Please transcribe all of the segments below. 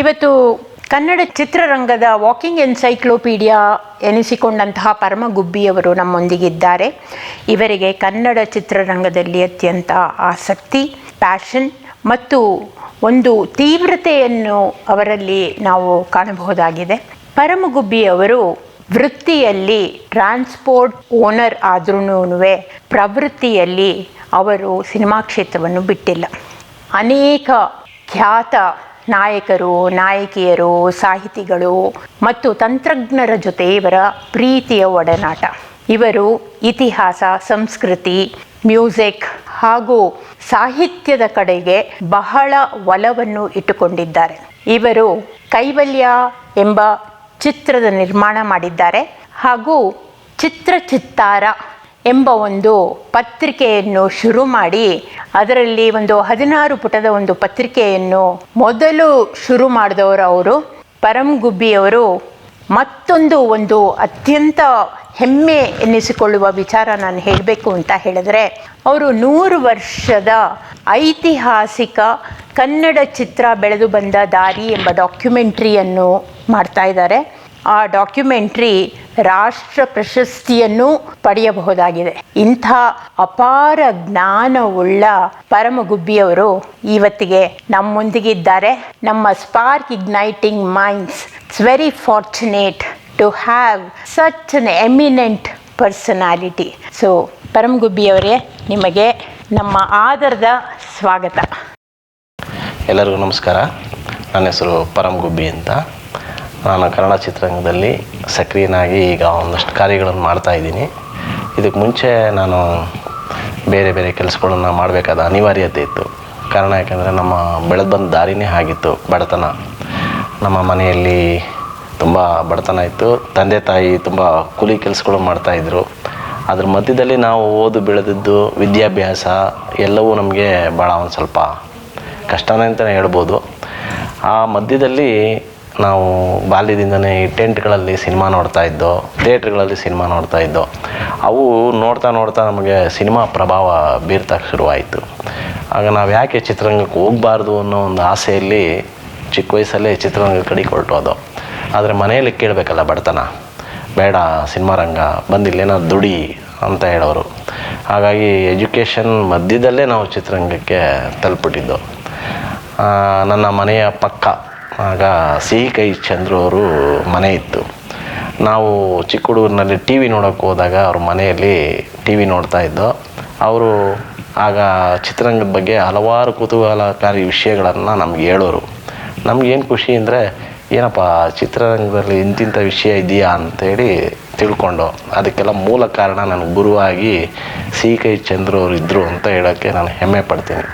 ಇವತ್ತು ಕನ್ನಡ ಚಿತ್ರರಂಗದ walking encyclopaedia ಎನಿಸಿಕೊಂಡಂತಹ ಪರಮ ಗುಬ್ಬಿಯವರು ನಮ್ಮೊಂದಿಗಿದ್ದಾರೆ. ಇವರಿಗೆ ಕನ್ನಡ ಚಿತ್ರರಂಗದಲ್ಲಿ ಅತ್ಯಂತ ಆಸಕ್ತಿ, ಪ್ಯಾಷನ್ ಮತ್ತು ಒಂದು ತೀವ್ರತೆಯನ್ನು ಅವರಲ್ಲಿ ನಾವು ಕಾಣಬಹುದಾಗಿದೆ. ಪರಮ ಗುಬ್ಬಿಯವರು ವೃತ್ತಿಯಲ್ಲಿ ಟ್ರಾನ್ಸ್ಪೋರ್ಟ್ ಓನರ್ ಆದ್ರೂ ಪ್ರವೃತ್ತಿಯಲ್ಲಿ ಅವರು ಸಿನಿಮಾ ಕ್ಷೇತ್ರವನ್ನು ಬಿಟ್ಟಿಲ್ಲ. ಅನೇಕ ಖ್ಯಾತ ನಾಯಕರು, ನಾಯಕಿಯರು, ಸಾಹಿತಿಗಳು ಮತ್ತು ತಂತ್ರಜ್ಞರ ಜೊತೆ ಇವರ ಪ್ರೀತಿಯ ಒಡನಾಟ. ಇವರು ಇತಿಹಾಸ, ಸಂಸ್ಕೃತಿ, ಮ್ಯೂಸಿಕ್ ಹಾಗೂ ಸಾಹಿತ್ಯದ ಕಡೆಗೆ ಬಹಳ ಒಲವನ್ನು ಇಟ್ಟುಕೊಂಡಿದ್ದಾರೆ. ಇವರು ಕೈವಲ್ಯ ಎಂಬ ಚಿತ್ರದ ನಿರ್ಮಾಣ ಮಾಡಿದ್ದಾರೆ ಹಾಗೂ ಚಿತ್ತಾರ ಎಂಬ ಒಂದು ಪತ್ರಿಕೆಯನ್ನು ಶುರು ಮಾಡಿ ಅದರಲ್ಲಿ ಒಂದು 16 ಪುಟದ ಒಂದು ಪತ್ರಿಕೆಯನ್ನು ಮೊದಲು ಶುರು ಮಾಡಿದವರು ಅವರು. ಪರಂ ಗುಬ್ಬಿಯವರು ಮತ್ತೊಂದು ಒಂದು ಅತ್ಯಂತ ಹೆಮ್ಮೆ ಎನ್ನಿಸಿಕೊಳ್ಳುವ ವಿಚಾರ ನಾನು ಹೇಳಬೇಕು ಅಂತ ಹೇಳಿದ್ರೆ, ಅವರು 100 ವರ್ಷದ ಐತಿಹಾಸಿಕ ಕನ್ನಡ ಚಿತ್ರ ಬೆಳೆದು ಬಂದ ದಾರಿ ಎಂಬ ಡಾಕ್ಯುಮೆಂಟ್ರಿಯನ್ನು ಮಾಡ್ತಾ ಇದ್ದಾರೆ. ಆ ಡಾಕ್ಯುಮೆಂಟ್ರಿ ರಾಷ್ಟ್ರ ಪ್ರಶಸ್ತಿಯನ್ನು ಪಡೆಯಬಹುದಾಗಿದೆ. ಇಂಥ ಅಪಾರ ಜ್ಞಾನವುಳ್ಳ ಪರಮ ಗುಬ್ಬಿಯವರು ಇವತ್ತಿಗೆ ನಮ್ಮೊಂದಿಗಿದ್ದಾರೆ. ನಮ್ಮ spark igniting minds it's very fortunate to have such an eminent personality. So Parama ಗುಬ್ಬಿಯವರೇ, ನಿಮಗೆ ನಮ್ಮ ಆದರದ ಸ್ವಾಗತ. ಎಲ್ಲರಿಗೂ ನಮಸ್ಕಾರ. ನನ್ನ ಹೆಸರು ಪರಮ್ ಗುಬ್ಬಿ ಅಂತ. ನಾನು ಕನ್ನಡ ಚಿತ್ರರಂಗದಲ್ಲಿ ಸಕ್ರಿಯನಾಗಿ ಈಗ ಒಂದಷ್ಟು ಕಾರ್ಯಗಳನ್ನು ಮಾಡ್ತಾಯಿದ್ದೀನಿ. ಇದಕ್ಕೆ ಮುಂಚೆ ನಾನು ಬೇರೆ ಬೇರೆ ಕೆಲಸಗಳನ್ನು ಮಾಡಬೇಕಾದ ಅನಿವಾರ್ಯತೆ ಇತ್ತು. ಕಾರಣ ಯಾಕೆಂದರೆ ನಮ್ಮ ಬೆಳೆದು ಬಂದ ದಾರಿನೇ ಆಗಿತ್ತು, ಬಡತನ. ನಮ್ಮ ಮನೆಯಲ್ಲಿ ತುಂಬ ಬಡತನ ಇತ್ತು. ತಂದೆ ತಾಯಿ ತುಂಬ ಕೂಲಿ ಕೆಲಸಗಳು ಮಾಡ್ತಾಯಿದ್ರು. ಅದ್ರ ಮಧ್ಯದಲ್ಲಿ ನಾವು ಓದು ಬೆಳೆದಿದ್ದು, ವಿದ್ಯಾಭ್ಯಾಸ ಎಲ್ಲವೂ ನಮಗೆ ಭಾಳ ಒಂದು ಸ್ವಲ್ಪ ಕಷ್ಟನೇ ಅಂತಲೇ ಹೇಳ್ಬೋದು. ಆ ಮಧ್ಯದಲ್ಲಿ ನಾವು ಬಾಲ್ಯದಿಂದನೇ ಈ ಟೆಂಟ್ಗಳಲ್ಲಿ ಸಿನಿಮಾ ನೋಡ್ತಾಯಿದ್ದೋ, ಥಿಯೇಟ್ರ್ಗಳಲ್ಲಿ ಸಿನಿಮಾ ನೋಡ್ತಾಯಿದ್ದೋ. ಅವು ನೋಡ್ತಾ ನೋಡ್ತಾ ನಮಗೆ ಸಿನಿಮಾ ಪ್ರಭಾವ ಬೀರ್ತಕ್ಕೆ ಶುರುವಾಯಿತು. ಆಗ ನಾವು ಯಾಕೆ ಚಿತ್ರರಂಗಕ್ಕೆ ಹೋಗಬಾರ್ದು ಅನ್ನೋ ಒಂದು ಆಸೆಯಲ್ಲಿ ಚಿಕ್ಕ ವಯಸ್ಸಲ್ಲೇ ಚಿತ್ರರಂಗದ ಕಡೆ ಹೊರಟೋದು. ಆದರೆ ಮನೆಯಲ್ಲಿ ಕೇಳಬೇಕಲ್ಲ, ಬಡತನ ಬೇಡ, ಸಿನಿಮಾ ರಂಗ ಬಂದಿಲ್ಲೇನೋ ದುಡಿ ಅಂತ ಹೇಳೋರು. ಹಾಗಾಗಿ ಎಜುಕೇಷನ್ ಮಧ್ಯದಲ್ಲೇ ನಾವು ಚಿತ್ರರಂಗಕ್ಕೆ ತಲುಪಿಟ್ಟಿದ್ದು. ನನ್ನ ಮನೆಯ ಪಕ್ಕ ಆಗ ಸಿಹಿ ಕೈ ಚಂದ್ರು ಅವರು ಮನೆ ಇತ್ತು. ನಾವು ಚಿಕ್ಕ ಹುಡುಗರಿನಲ್ಲಿ ಟಿ ವಿ ನೋಡೋಕ್ಕೆ ಹೋದಾಗ ಅವ್ರ ಮನೆಯಲ್ಲಿ ಟಿ ವಿ ನೋಡ್ತಾಯಿದ್ದೋ. ಅವರು ಆಗ ಚಿತ್ರರಂಗದ ಬಗ್ಗೆ ಹಲವಾರು ಕುತೂಹಲಕಾರಿ ವಿಷಯಗಳನ್ನು ನಮ್ಗೆ ಹೇಳೋರು. ನಮಗೇನು ಖುಷಿ ಅಂದರೆ, ಏನಪ್ಪ ಚಿತ್ರರಂಗದಲ್ಲಿ ಇಂತಿಂಥ ವಿಷಯ ಇದೆಯಾ ಅಂತೇಳಿ ತಿಳ್ಕೊಂಡು, ಅದಕ್ಕೆಲ್ಲ ಮೂಲ ಕಾರಣ ನನ್ನ ಗುರುವಾಗಿ ಸಿಹಿ ಕೈ ಚಂದ್ರು ಅವರು ಇದ್ದರು ಅಂತ ಹೇಳೋಕ್ಕೆ ನಾನು ಹೆಮ್ಮೆ ಪಡ್ತೀನಿ.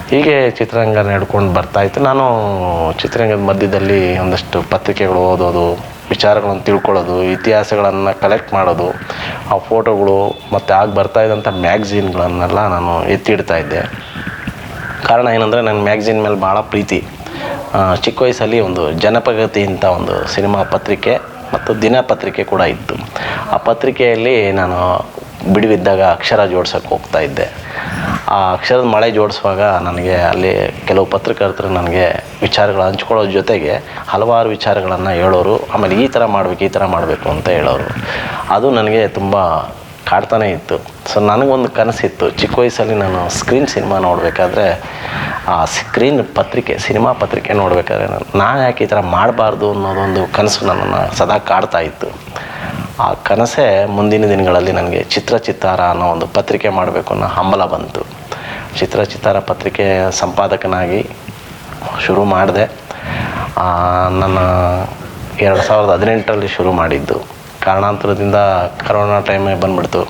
ಹೀಗೆ ಚಿತ್ರರಂಗ ನಡ್ಕೊಂಡು ಬರ್ತಾಯಿತ್ತು. ನಾನು ಚಿತ್ರರಂಗದ ಮಧ್ಯದಲ್ಲಿ ಒಂದಷ್ಟು ಪತ್ರಿಕೆಗಳು ಓದೋದು, ವಿಚಾರಗಳನ್ನು ತಿಳ್ಕೊಳ್ಳೋದು, ಇತಿಹಾಸಗಳನ್ನು ಕಲೆಕ್ಟ್ ಮಾಡೋದು, ಆ ಫೋಟೋಗಳು ಮತ್ತು ಆಗ ಬರ್ತಾಯಿದ್ದಂಥ ಮ್ಯಾಗ್ಝಿನ್ಗಳನ್ನೆಲ್ಲ ನಾನು ಎತ್ತಿಡ್ತಾಯಿದ್ದೆ. ಕಾರಣ ಏನಂದರೆ, ನನ್ನ ಮ್ಯಾಗ್ಝಿನ್ ಮೇಲೆ ಭಾಳ ಪ್ರೀತಿ. ಚಿಕ್ಕ ವಯಸ್ಸಲ್ಲಿ ಒಂದು ಜನಪ್ರಗತಿ ಅಂತ ಒಂದು ಸಿನಿಮಾ ಪತ್ರಿಕೆ ಮತ್ತು ದಿನಪತ್ರಿಕೆ ಕೂಡ ಇತ್ತು. ಆ ಪತ್ರಿಕೆಯಲ್ಲಿ ನಾನು ಬಿಡುವಿದ್ದಾಗ ಅಕ್ಷರ ಜೋಡ್ಸೋಕ್ಕೆ ಹೋಗ್ತಾಯಿದ್ದೆ. ಆ ಅಕ್ಷರದ ಮಳೆ ಜೋಡಿಸುವಾಗ ನನಗೆ ಅಲ್ಲಿ ಕೆಲವು ಪತ್ರಕರ್ತರು ನನಗೆ ವಿಚಾರಗಳು ಹಂಚ್ಕೊಳ್ಳೋ ಜೊತೆಗೆ ಹಲವಾರು ವಿಚಾರಗಳನ್ನು ಹೇಳೋರು. ಆಮೇಲೆ ಈ ಥರ ಮಾಡಬೇಕು ಅಂತ ಹೇಳೋರು. ಅದು ನನಗೆ ತುಂಬ ಕಾಡ್ತಾನೇ ಇತ್ತು. ಸೊ ನನಗೊಂದು ಕನಸಿತ್ತು. ಚಿಕ್ಕ ವಯಸ್ಸಲ್ಲಿ ನಾನು ಸ್ಕ್ರೀನ್ ಸಿನಿಮಾ ನೋಡಬೇಕಾದ್ರೆ, ಆ ಸ್ಕ್ರೀನ್ ಪತ್ರಿಕೆ, ಸಿನಿಮಾ ಪತ್ರಿಕೆ ನೋಡಬೇಕಾದ್ರೆ ನಾನು ಯಾಕೆ ಈ ಥರ ಮಾಡಬಾರ್ದು ಅನ್ನೋದೊಂದು ಕನಸು ನನ್ನನ್ನು ಸದಾ ಕಾಡ್ತಾ ಇತ್ತು. ಆ ಕನಸೇ ಮುಂದಿನ ದಿನಗಳಲ್ಲಿ ನನಗೆ ಚಿತ್ತಾರ ಅನ್ನೋ ಒಂದು ಪತ್ರಿಕೆ ಮಾಡಬೇಕು ಅನ್ನೋ ಹಂಬಲ ಬಂತು. ಚಿತ್ತಾರ ಪತ್ರಿಕೆ ಸಂಪಾದಕನಾಗಿ ಶುರು ಮಾಡಿದೆ. ನನ್ನ 2018ರಲ್ಲಿ ಶುರು ಮಾಡಿದ್ದು. ಕಾರಣಾಂತರದಿಂದ ಕರೋನಾ ಟೈಮೇ ಬಂದುಬಿಡ್ತು.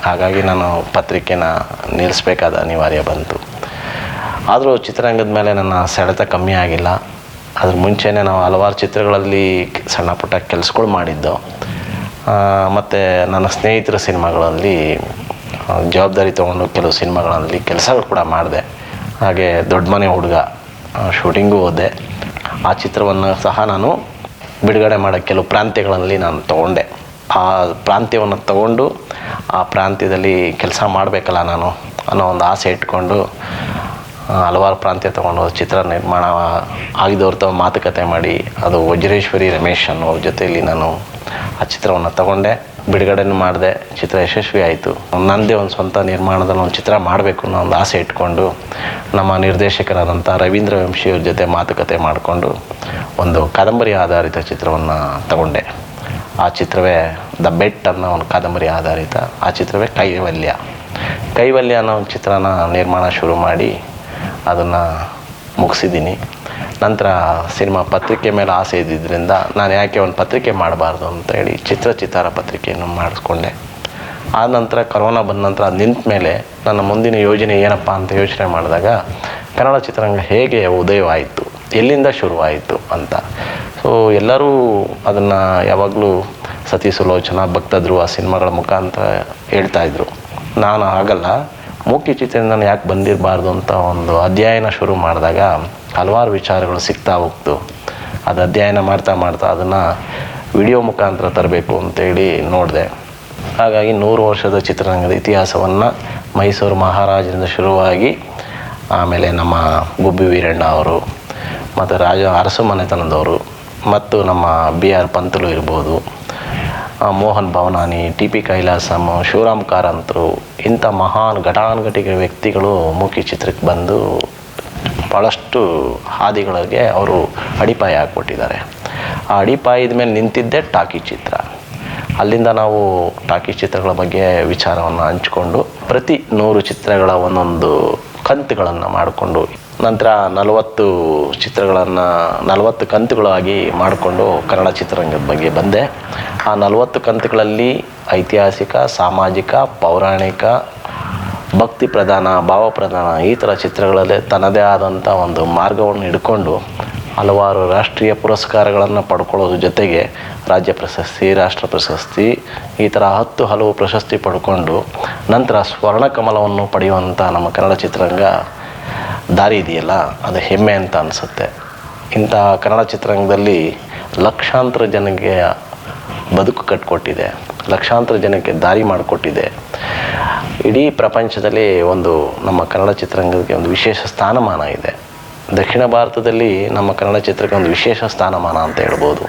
ಹಾಗಾಗಿ ನಾನು ಪತ್ರಿಕೆನ ನಿಲ್ಲಿಸಬೇಕಾದ ಅನಿವಾರ್ಯ ಬಂತು. ಆದರೂ ಚಿತ್ರರಂಗದ ಮೇಲೆ ನನ್ನ ಸೆಳೆತ ಕಮ್ಮಿ ಆಗಿಲ್ಲ. ಅದ್ರ ಮುಂಚೆನೇ ನಾವು ಹಲವಾರು ಚಿತ್ರಗಳಲ್ಲಿ ಸಣ್ಣ ಪುಟ್ಟ ಕೆಲಸಗಳು ಮಾಡಿದ್ದು. ಮತ್ತು ನನ್ನ ಸ್ನೇಹಿತರ ಸಿನಿಮಾಗಳಲ್ಲಿ ಜವಾಬ್ದಾರಿ ತೊಗೊಂಡು ಕೆಲವು ಸಿನಿಮಾಗಳಲ್ಲಿ ಕೆಲಸಗಳು ಕೂಡ ಮಾಡಿದೆ. ಹಾಗೆ ದೊಡ್ಡ ಮನೆ ಹುಡುಗ ಶೂಟಿಂಗೂ ಹೋದೆ. ಆ ಚಿತ್ರವನ್ನು ಸಹ ನಾನು ಬಿಡುಗಡೆ ಮಾಡೋ ಕೆಲವು ಪ್ರಾಂತ್ಯಗಳಲ್ಲಿ ನಾನು ತೊಗೊಂಡೆ. ಆ ಪ್ರಾಂತ್ಯವನ್ನು ತಗೊಂಡು ಆ ಪ್ರಾಂತ್ಯದಲ್ಲಿ ಕೆಲಸ ಮಾಡಬೇಕಲ್ಲ ನಾನು ಅನ್ನೋ ಒಂದು ಆಸೆ ಇಟ್ಕೊಂಡು ಹಲವಾರು ಪ್ರಾಂತ್ಯ ತೊಗೊಂಡು ಚಿತ್ರ ನಿರ್ಮಾಣ ಆಗಿದವ್ರ ತಾವು ಮಾತುಕತೆ ಮಾಡಿ ಅದು ವಜ್ರೇಶ್ವರಿ ರಮೇಶ್ ಅನ್ನೋರ ಜೊತೆಯಲ್ಲಿ ನಾನು ಆ ಚಿತ್ರವನ್ನು ತಗೊಂಡೆ, ಬಿಡುಗಡೆನೂ ಮಾಡಿದೆ. ಚಿತ್ರ ಯಶಸ್ವಿ ಆಯಿತು. ನನ್ನದೇ ಒಂದು ಸ್ವಂತ ನಿರ್ಮಾಣದಲ್ಲಿ ಒಂದು ಚಿತ್ರ ಮಾಡಬೇಕು ಅನ್ನೋ ಒಂದು ಆಸೆ ಇಟ್ಕೊಂಡು ನಮ್ಮ ನಿರ್ದೇಶಕರಾದಂಥ ರವೀಂದ್ರ ವಂಶಿಯವ್ರ ಜೊತೆ ಮಾತುಕತೆ ಮಾಡಿಕೊಂಡು ಒಂದು ಕಾದಂಬರಿ ಆಧಾರಿತ ಚಿತ್ರವನ್ನು ತಗೊಂಡೆ. ಆ ಚಿತ್ರವೇ ದ ಬೆಟ್ ಅನ್ನೋ ಒಂದು ಕಾದಂಬರಿ ಆಧಾರಿತ ಆ ಚಿತ್ರವೇ ಕೈವಲ್ಯ ಅನ್ನೋ ಒಂದು ಚಿತ್ರನ ನಿರ್ಮಾಣ ಶುರು ಮಾಡಿ ಅದನ್ನು ಮುಗಿಸಿದ್ದೀನಿ. ನಂತರ ಸಿನಿಮಾ ಪತ್ರಿಕೆ ಮೇಲೆ ಆಸೆ ಇದ್ದಿದ್ದರಿಂದ ನಾನು ಯಾಕೆ ಒಂದು ಪತ್ರಿಕೆ ಮಾಡಬಾರ್ದು ಅಂತ ಹೇಳಿ ಚಿತ್ತಾರ ಪತ್ರಿಕೆಯನ್ನು ಮಾಡಿಸ್ಕೊಂಡೆ. ಆ ನಂತರ ಕೊರೋನಾ ಬಂದ ನಂತರ ಅದು ನಿಂತ ಮೇಲೆ ನನ್ನ ಮುಂದಿನ ಯೋಜನೆ ಏನಪ್ಪ ಅಂತ ಯೋಚನೆ ಮಾಡಿದಾಗ ಕನ್ನಡ ಚಿತ್ರರಂಗ ಹೇಗೆ ಉದಯವಾಯಿತು, ಎಲ್ಲಿಂದ ಶುರುವಾಯಿತು ಅಂತ. ಸೊ ಎಲ್ಲರೂ ಅದನ್ನು ಯಾವಾಗಲೂ ಸತಿ ಸುಲೋಚನಾ, ಭಕ್ತ ಧ್ರುವ ಸಿನಿಮಾಗಳ ಮುಖಾಂತರ ಹೇಳ್ತಾಯಿದ್ರು. ನಾನು ಆಗಲ್ಲ, ಮುಖ್ಯ ಚಿತ್ರದಿಂದ ಯಾಕೆ ಬಂದಿರಬಾರ್ದು ಅಂತ ಒಂದು ಅಧ್ಯಯನ ಶುರು ಮಾಡಿದಾಗ ಹಲವಾರು ವಿಚಾರಗಳು ಸಿಗ್ತಾ ಹೋಗ್ತು. ಅದು ಅಧ್ಯಯನ ಮಾಡ್ತಾ ಅದನ್ನು ವಿಡಿಯೋ ಮುಖಾಂತರ ತರಬೇಕು ಅಂತೇಳಿ ನೋಡಿದೆ. ಹಾಗಾಗಿ 100 ವರ್ಷದ ಚಿತ್ರರಂಗದ ಇತಿಹಾಸವನ್ನು ಮೈಸೂರು ಮಹಾರಾಜರಿಂದ ಶುರುವಾಗಿ ಆಮೇಲೆ ನಮ್ಮ ಗುಬ್ಬಿ ವೀರಣ್ಣ ಅವರು ಮತ್ತು ಅರಸು ಮನೆತನದವರು ಮತ್ತು ನಮ್ಮ BR ಪಂತಲು ಇರ್ಬೋದು, ಮೋಹನ್ ಭವನಾನಿ, TP ಕೈಲಾಸಂ, ಶಿವರಾಮ್ ಕಾರಂತರು, ಇಂಥ ಮಹಾನ್ ಘಟಾನುಘಟಿಕ ವ್ಯಕ್ತಿಗಳು ಮುಖ್ಯ ಚಿತ್ರಕ್ಕೆ ಬಂದು ಭಾಳಷ್ಟು ಹಾದಿಗಳಿಗೆ ಅವರು ಅಡಿಪಾಯ ಹಾಕ್ಕೊಟ್ಟಿದ್ದಾರೆ. ಆ ಅಡಿಪಾಯದ ಮೇಲೆ ನಿಂತಿದ್ದೇ ಟಾಕಿ ಚಿತ್ರ. ಅಲ್ಲಿಂದ ನಾವು ಟಾಕಿ ಚಿತ್ರಗಳ ಬಗ್ಗೆ ವಿಚಾರವನ್ನು ಹಂಚಿಕೊಂಡು ಪ್ರತಿ 100 ಚಿತ್ರಗಳ ಒಂದೊಂದು ಕಂತುಗಳನ್ನು ಮಾಡಿಕೊಂಡು ನಂತರ 40 ಚಿತ್ರಗಳನ್ನು 40 ಕಂತುಗಳಾಗಿ ಮಾಡಿಕೊಂಡು ಕನ್ನಡ ಚಿತ್ರರಂಗದ ಬಗ್ಗೆ ಬಂದೆ. ಆ 40 ಕಂತುಗಳಲ್ಲಿ ಐತಿಹಾಸಿಕ, ಸಾಮಾಜಿಕ, ಪೌರಾಣಿಕ, ಭಕ್ತಿ ಪ್ರಧಾನ, ಭಾವ ಪ್ರಧಾನ ಈ ಥರ ಚಿತ್ರಗಳಲ್ಲೇ ತನ್ನದೇ ಆದಂಥ ಒಂದು ಮಾರ್ಗವನ್ನು ಹಿಡ್ಕೊಂಡು ಹಲವಾರು ರಾಷ್ಟ್ರೀಯ ಪುರಸ್ಕಾರಗಳನ್ನು ಪಡ್ಕೊಳ್ಳೋದ್ರ ಜೊತೆಗೆ ರಾಜ್ಯ ಪ್ರಶಸ್ತಿ, ರಾಷ್ಟ್ರ ಪ್ರಶಸ್ತಿ ಈ ಥರ ಹಲವು ಪ್ರಶಸ್ತಿ ಪಡ್ಕೊಂಡು ನಂತರ ಸ್ವರ್ಣಕಮಲವನ್ನು ಪಡೆಯುವಂಥ ನಮ್ಮ ಕನ್ನಡ ಚಿತ್ರರಂಗ ದಾರಿ ಇದೆಯಲ್ಲ, ಅದು ಹೆಮ್ಮೆ ಅಂತ ಅನಿಸುತ್ತೆ. ಇಂಥ ಕನ್ನಡ ಚಿತ್ರರಂಗದಲ್ಲಿ ಲಕ್ಷಾಂತರ ಜನಕ್ಕೆ ಬದುಕು ಕಟ್ಟಿಕೊಟ್ಟಿದೆ, ಲಕ್ಷಾಂತರ ಜನಕ್ಕೆ ದಾರಿ ಮಾಡಿಕೊಟ್ಟಿದೆ. ಇಡೀ ಪ್ರಪಂಚದಲ್ಲಿ ಒಂದು ನಮ್ಮ ಕನ್ನಡ ಚಿತ್ರರಂಗಕ್ಕೆ ಒಂದು ವಿಶೇಷ ಸ್ಥಾನಮಾನ ಇದೆ. ದಕ್ಷಿಣ ಭಾರತದಲ್ಲಿ ನಮ್ಮ ಕನ್ನಡ ಚಿತ್ರಕ್ಕೆ ಒಂದು ವಿಶೇಷ ಸ್ಥಾನಮಾನ ಅಂತ ಹೇಳ್ಬೋದು.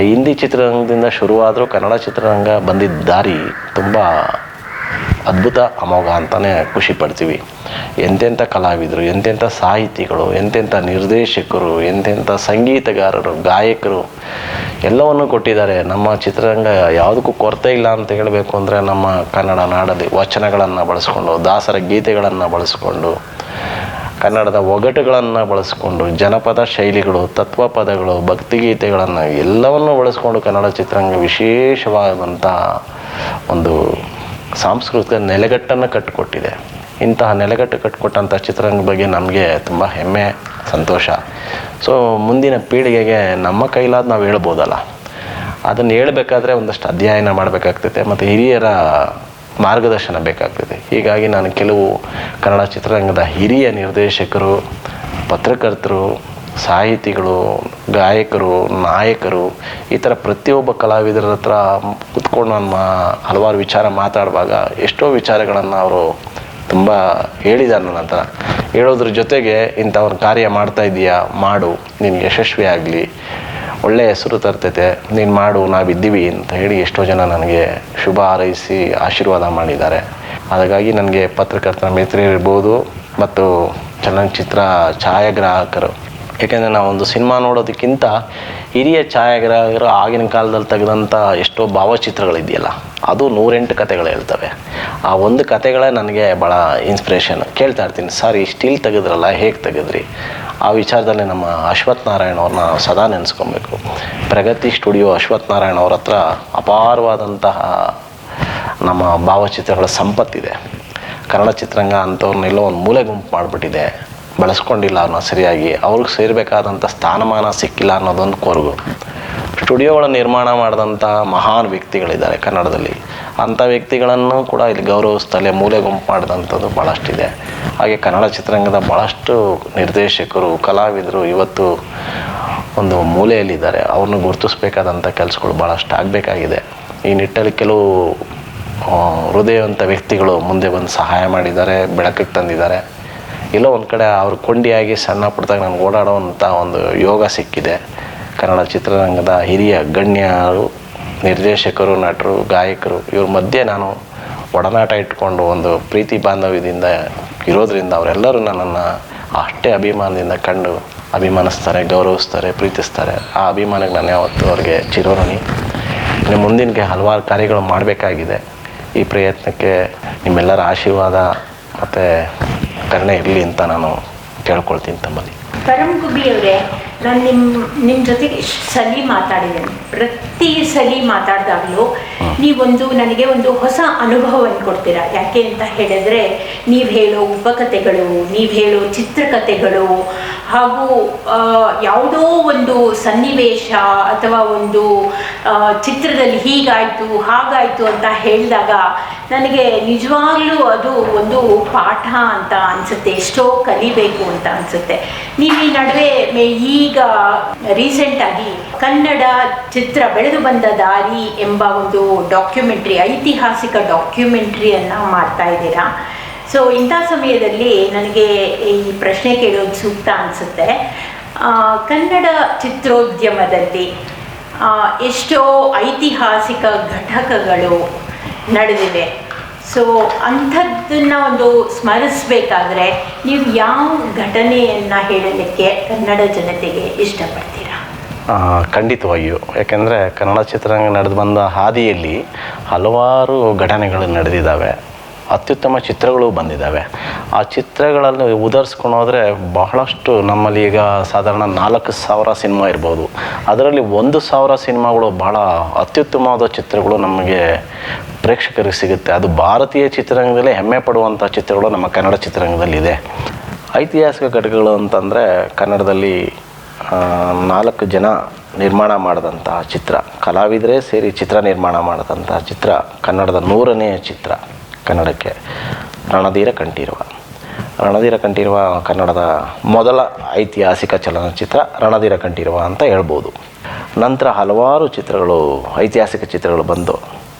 ಹಿಂದಿ ಚಿತ್ರರಂಗದಿಂದ ಶುರುವಾದರೂ ಕನ್ನಡ ಚಿತ್ರರಂಗ ಬಂದಿದ್ದ ದಾರಿ ತುಂಬ ಅದ್ಭುತ, ಅಮೋಘ ಅಂತಲೇ ಖುಷಿ ಪಡ್ತೀವಿ. ಎಂತೆಂಥ ಕಲಾವಿದರು, ಎಂತೆಂಥ ಸಾಹಿತಿಗಳು, ಎಂತೆಂಥ ನಿರ್ದೇಶಕರು, ಎಂತೆಂಥ ಸಂಗೀತಗಾರರು, ಗಾಯಕರು ಎಲ್ಲವನ್ನು ಕೊಟ್ಟಿದ್ದಾರೆ. ನಮ್ಮ ಚಿತ್ರರಂಗ ಯಾವುದಕ್ಕೂ ಕೊರತೆ ಇಲ್ಲ ಅಂತ ಹೇಳಬೇಕು ಅಂದರೆ ನಮ್ಮ ಕನ್ನಡ ನಾಡಲ್ಲಿ ವಚನಗಳನ್ನು ಬಳಸ್ಕೊಂಡು, ದಾಸರ ಗೀತೆಗಳನ್ನು ಬಳಸ್ಕೊಂಡು, ಕನ್ನಡದ ಒಗಟುಗಳನ್ನು ಬಳಸ್ಕೊಂಡು, ಜನಪದ ಶೈಲಿಗಳು, ತತ್ವಪದಗಳು, ಭಕ್ತಿಗೀತೆಗಳನ್ನು ಎಲ್ಲವನ್ನು ಬಳಸ್ಕೊಂಡು ಕನ್ನಡ ಚಿತ್ರರಂಗ ವಿಶೇಷವಾದಂಥ ಒಂದು ಸಾಂಸ್ಕೃತಿಕ ನೆಲೆಗಟ್ಟನ್ನು ಕಟ್ಟಿಕೊಟ್ಟಿದೆ. ಇಂತಹ ನೆಲೆಗಟ್ಟು ಕಟ್ಟಿಕೊಟ್ಟಂಥ ಚಿತ್ರರಂಗದ ಬಗ್ಗೆ ನಮಗೆ ತುಂಬ ಹೆಮ್ಮೆ, ಸಂತೋಷ. ಸೊ ಮುಂದಿನ ಪೀಳಿಗೆಗೆ ನಮ್ಮ ಕೈಲಾದ ನಾವು ಹೇಳ್ಬೋದಲ್ಲ, ಅದನ್ನು ಹೇಳ್ಬೇಕಾದ್ರೆ ಒಂದಷ್ಟು ಅಧ್ಯಯನ ಮಾಡಬೇಕಾಗ್ತೈತೆ ಮತ್ತು ಹಿರಿಯರ ಮಾರ್ಗದರ್ಶನ ಬೇಕಾಗ್ತದೆ. ಹೀಗಾಗಿ ನಾನು ಕೆಲವು ಕನ್ನಡ ಚಿತ್ರರಂಗದ ಹಿರಿಯ ನಿರ್ದೇಶಕರು, ಪತ್ರಕರ್ತರು, ಸಾಹಿತಿಗಳು, ಗಾಯಕರು, ನಾಯಕರು ಈ ಥರ ಪ್ರತಿಯೊಬ್ಬ ಕಲಾವಿದರ ಹತ್ರ ಕೂತ್ಕೊಂಡು ನಾನು ಹಲವಾರು ವಿಚಾರ ಮಾತಾಡುವಾಗ ಎಷ್ಟೋ ವಿಚಾರಗಳನ್ನು ಅವರು ತುಂಬ ಹೇಳಿದ್ದಾರೆ ನನ್ನ ಹತ್ರ. ಹೇಳೋದ್ರ ಜೊತೆಗೆ ಇಂಥ ಒಂದು ಕಾರ್ಯ ಮಾಡ್ತಾ ಇದೀಯಾ, ಮಾಡು, ನಿನಗೆ ಯಶಸ್ವಿ ಆಗಲಿ, ಒಳ್ಳೆಯ ಹೆಸರು ತರ್ತೈತೆ, ನೀನು ಮಾಡು, ನಾವಿದ್ದೀವಿ ಅಂತ ಹೇಳಿ ಎಷ್ಟೋ ಜನ ನನಗೆ ಶುಭ ಹಾರೈಸಿ ಆಶೀರ್ವಾದ ಮಾಡಿದ್ದಾರೆ. ಹಾಗಾಗಿ ನನಗೆ ಪತ್ರಕರ್ತರ ಮಿತ್ರ ಇರ್ಬೋದು ಮತ್ತು ಚಲನಚಿತ್ರ ಛಾಯಾಗ್ರಾಹಕರು, ಏಕೆಂದರೆ ನಾವೊಂದು ಸಿನಿಮಾ ನೋಡೋದಕ್ಕಿಂತ ಹಿರಿಯ ಛಾಯಾಗ್ರಾಹಕರು ಆಗಿನ ಕಾಲದಲ್ಲಿ ತೆಗೆದಂಥ ಎಷ್ಟೋ ಭಾವಚಿತ್ರಗಳಿದೆಯಲ್ಲ, ಅದು 108 ಕಥೆಗಳು ಹೇಳ್ತವೆ. ಆ ಒಂದು ಕಥೆಗಳೇ ನನಗೆ ಭಾಳ ಇನ್ಸ್ಪಿರೇಷನ್. ಕೇಳ್ತಾ ಇರ್ತೀನಿ, ಸರ್ ಇಷ್ಟಿಲ್ಲಿ ತೆಗೆದ್ರಲ್ಲ, ಹೇಗೆ ತೆಗೆದ್ರಿ? ಆ ವಿಚಾರದಲ್ಲಿ ನಮ್ಮ ಅಶ್ವಥ್ ನಾರಾಯಣ್ ಅವ್ರನ್ನ ಸದಾ ನೆನೆಸ್ಕೊಬೇಕು. ಪ್ರಗತಿ ಸ್ಟುಡಿಯೋ ಅಶ್ವಥ್ ನಾರಾಯಣ್ ಅವ್ರ ಹತ್ರ ಅಪಾರವಾದಂತಹ ನಮ್ಮ ಭಾವಚಿತ್ರಗಳ ಸಂಪತ್ತಿದೆ. ಕನ್ನಡ ಚಿತ್ರರಂಗ ಅಂಥವ್ರನ್ನೆಲ್ಲೋ ಒಂದು ಮೂಲೆ ಗುಂಪು ಮಾಡಿಬಿಟ್ಟಿದೆ, ಬಳಸ್ಕೊಂಡಿಲ್ಲ ಅನ್ನೋ ಸರಿಯಾಗಿ, ಅವ್ರಿಗೆ ಸೇರಬೇಕಾದಂಥ ಸ್ಥಾನಮಾನ ಸಿಕ್ಕಿಲ್ಲ ಅನ್ನೋದೊಂದು ಕೊರಗು. ಸ್ಟುಡಿಯೋಗಳ ನಿರ್ಮಾಣ ಮಾಡಿದಂಥ ಮಹಾನ್ ವ್ಯಕ್ತಿಗಳಿದ್ದಾರೆ ಕನ್ನಡದಲ್ಲಿ. ಅಂಥ ವ್ಯಕ್ತಿಗಳನ್ನು ಕೂಡ ಇಲ್ಲಿ ಗೌರವಿಸ್ತಲೇ ಮೂಲೆ ಗುಂಪು ಮಾಡಿದಂಥದ್ದು ಭಾಳಷ್ಟಿದೆ. ಹಾಗೆ ಕನ್ನಡ ಚಿತ್ರರಂಗದ ಭಾಳಷ್ಟು ನಿರ್ದೇಶಕರು, ಕಲಾವಿದರು ಇವತ್ತು ಒಂದು ಮೂಲೆಯಲ್ಲಿದ್ದಾರೆ. ಅವ್ರನ್ನ ಗುರುತಿಸ್ಬೇಕಾದಂಥ ಕೆಲಸಗಳು ಭಾಳಷ್ಟು ಆಗಬೇಕಾಗಿದೆ. ಈ ನಿಟ್ಟಲ್ಲಿ ಕೆಲವು ಹೃದಯವಂತ ವ್ಯಕ್ತಿಗಳು ಮುಂದೆ ಬಂದು ಸಹಾಯ ಮಾಡಿದ್ದಾರೆ, ಬೆಳಕಿಗೆ ತಂದಿದ್ದಾರೆ. ಎಲ್ಲೋ ಒಂದು ಕಡೆ ಅವ್ರ ಕೊಂಡಿಯಾಗಿ ಸಣ್ಣ ಪುಟ್ಟದಾಗ ನನಗೆ ಓಡಾಡೋವಂಥ ಒಂದು ಯೋಗ ಸಿಕ್ಕಿದೆ. ಕನ್ನಡ ಚಿತ್ರರಂಗದ ಹಿರಿಯ ಗಣ್ಯರು, ನಿರ್ದೇಶಕರು, ನಟರು, ಗಾಯಕರು ಇವ್ರ ಮಧ್ಯೆ ನಾನು ಒಡನಾಟ ಇಟ್ಕೊಂಡು ಒಂದು ಪ್ರೀತಿ ಬಾಂಧವ್ಯದಿಂದ ಇರೋದರಿಂದ ಅವರೆಲ್ಲರೂ ನನ್ನನ್ನು ಅಷ್ಟೇ ಅಭಿಮಾನದಿಂದ ಕಂಡು ಅಭಿಮಾನಿಸ್ತಾರೆ, ಗೌರವಿಸ್ತಾರೆ, ಪ್ರೀತಿಸ್ತಾರೆ. ಆ ಅಭಿಮಾನಕ್ಕೆ ನಾನು ಯಾವತ್ತೂ ಅವ್ರಿಗೆ ಚಿರೋಣಿ. ಇನ್ನು ಮುಂದಿನ ಹಲವಾರು ಕಾರ್ಯಗಳು ಮಾಡಬೇಕಾಗಿದೆ. ಈ ಪ್ರಯತ್ನಕ್ಕೆ ನಿಮ್ಮೆಲ್ಲರ ಆಶೀರ್ವಾದ ಮತ್ತು ಕರುಣೆ ಇರಲಿ ಅಂತ ನಾನು ಕೇಳ್ಕೊಳ್ತೀನಿ ತಮ್ಮಲ್ಲಿ. ಪರಂ ಗುಬ್ಬಿ ಅವರೇ, ನಾನು ನಿಮ್ಮ ಜೊತೆಗೆ ಇಷ್ಟು ಸಲ ಮಾತಾಡಿದ್ದೇನೆ. ಪ್ರತಿ ಸಲ ಮಾತಾಡಿದಾಗಲೂ ನೀವೊಂದು ನನಗೆ ಒಂದು ಹೊಸ ಅನುಭವವನ್ನು ಕೊಡ್ತೀರಾ. ಯಾಕೆ ಅಂತ ಹೇಳಿದ್ರೆ, ನೀವು ಹೇಳೋ ಉಪಕಥೆಗಳು, ನೀವು ಹೇಳೋ ಚಿತ್ರಕಥೆಗಳು, ಹಾಗೂ ಯಾವುದೋ ಒಂದು ಸನ್ನಿವೇಶ ಅಥವಾ ಒಂದು ಚಿತ್ರದಲ್ಲಿ ಹೀಗಾಯಿತು ಹಾಗಾಯಿತು ಅಂತ ಹೇಳಿದಾಗ ನನಗೆ ನಿಜವಾಗ್ಲೂ ಅದು ಒಂದು ಪಾಠ ಅಂತ ಅನಿಸುತ್ತೆ. ಎಷ್ಟೋ ಕಲಿಬೇಕು ಅಂತ ಅನಿಸುತ್ತೆ. ನೀವು ಈ ನಡುವೆ ಈಗ ರೀಸೆಂಟಾಗಿ ಕನ್ನಡ ಚಿತ್ರ ಬೆಳೆದು ಬಂದ ದಾರಿ ಎಂಬ ಒಂದು ಡಾಕ್ಯುಮೆಂಟ್ರಿ, ಐತಿಹಾಸಿಕ ಡಾಕ್ಯುಮೆಂಟ್ರಿಯನ್ನು ಮಾಡ್ತಾ ಇದ್ದೀರಾ. ಸೊ ಇಂಥ ಸಮಯದಲ್ಲಿ ನನಗೆ ಈ ಪ್ರಶ್ನೆ ಕೇಳೋದು ಸೂಕ್ತ ಅನಿಸುತ್ತೆ. ಕನ್ನಡ ಚಿತ್ರೋದ್ಯಮದಲ್ಲಿ ಎಷ್ಟೋ ಐತಿಹಾಸಿಕ ಘಟಕಗಳು ನಡೆದಿವೆ. ಸೊ ಅಂಥದ್ದನ್ನು ಒಂದು ಸ್ಮರಿಸಬೇಕಾದ್ರೆ ನೀವು ಯಾವ ಘಟನೆಯನ್ನು ಹೇಳಲಿಕ್ಕೆ ಕನ್ನಡ ಜನತೆಗೆ ಇಷ್ಟಪಡ್ತೀರಾ? ಖಂಡಿತವಾಗಿಯೂ. ಯಾಕೆಂದರೆ ಕನ್ನಡ ಚಿತ್ರರಂಗ ನಡೆದು ಬಂದ ಹಾದಿಯಲ್ಲಿ ಹಲವಾರು ಘಟನೆಗಳು ನಡೆದಿದ್ದಾವೆ. ಅತ್ಯುತ್ತಮ ಚಿತ್ರಗಳು ಬಂದಿದ್ದಾವೆ. ಆ ಚಿತ್ರಗಳನ್ನು ಉದಾಹರಿಸ್ಕೊಂಡು ಹೋದರೆ ಬಹಳಷ್ಟು, ನಮ್ಮಲ್ಲಿ ಈಗ ಸಾಧಾರಣ 4,000 ಸಿನಿಮಾ ಇರ್ಬೋದು. ಅದರಲ್ಲಿ 1,000 ಸಿನಿಮಾಗಳು ಭಾಳ ಅತ್ಯುತ್ತಮವಾದ ಚಿತ್ರಗಳು ನಮಗೆ ಪ್ರೇಕ್ಷಕರಿಗೆ ಸಿಗುತ್ತೆ. ಅದು ಭಾರತೀಯ ಚಿತ್ರರಂಗದಲ್ಲೇ ಹೆಮ್ಮೆ ಪಡುವಂಥ ಚಿತ್ರಗಳು ನಮ್ಮ ಕನ್ನಡ ಚಿತ್ರರಂಗದಲ್ಲಿದೆ. ಐತಿಹಾಸಿಕ ಘಟಕಗಳು ಅಂತಂದರೆ ಕನ್ನಡದಲ್ಲಿ 4 ಜನ ನಿರ್ಮಾಣ ಮಾಡಿದಂಥ ಚಿತ್ರ, ಕಲಾವಿದರೇ ಸೇರಿ ಚಿತ್ರ ನಿರ್ಮಾಣ ಮಾಡಿದಂಥ ಚಿತ್ರ, ಕನ್ನಡದ 100ನೇ ಚಿತ್ರ ಕನ್ನಡಕ್ಕೆ, ರಣಧೀರ ಕಂಠೀರವ. ರಣಧೀರ ಕಂಠೀರವ ಕನ್ನಡದ ಮೊದಲ ಐತಿಹಾಸಿಕ ಚಲನಚಿತ್ರ ರಣಧೀರ ಕಂಠೀರವ ಅಂತ ಹೇಳ್ಬೋದು. ನಂತರ ಹಲವಾರು ಚಿತ್ರಗಳು, ಐತಿಹಾಸಿಕ ಚಿತ್ರಗಳು ಬಂದು,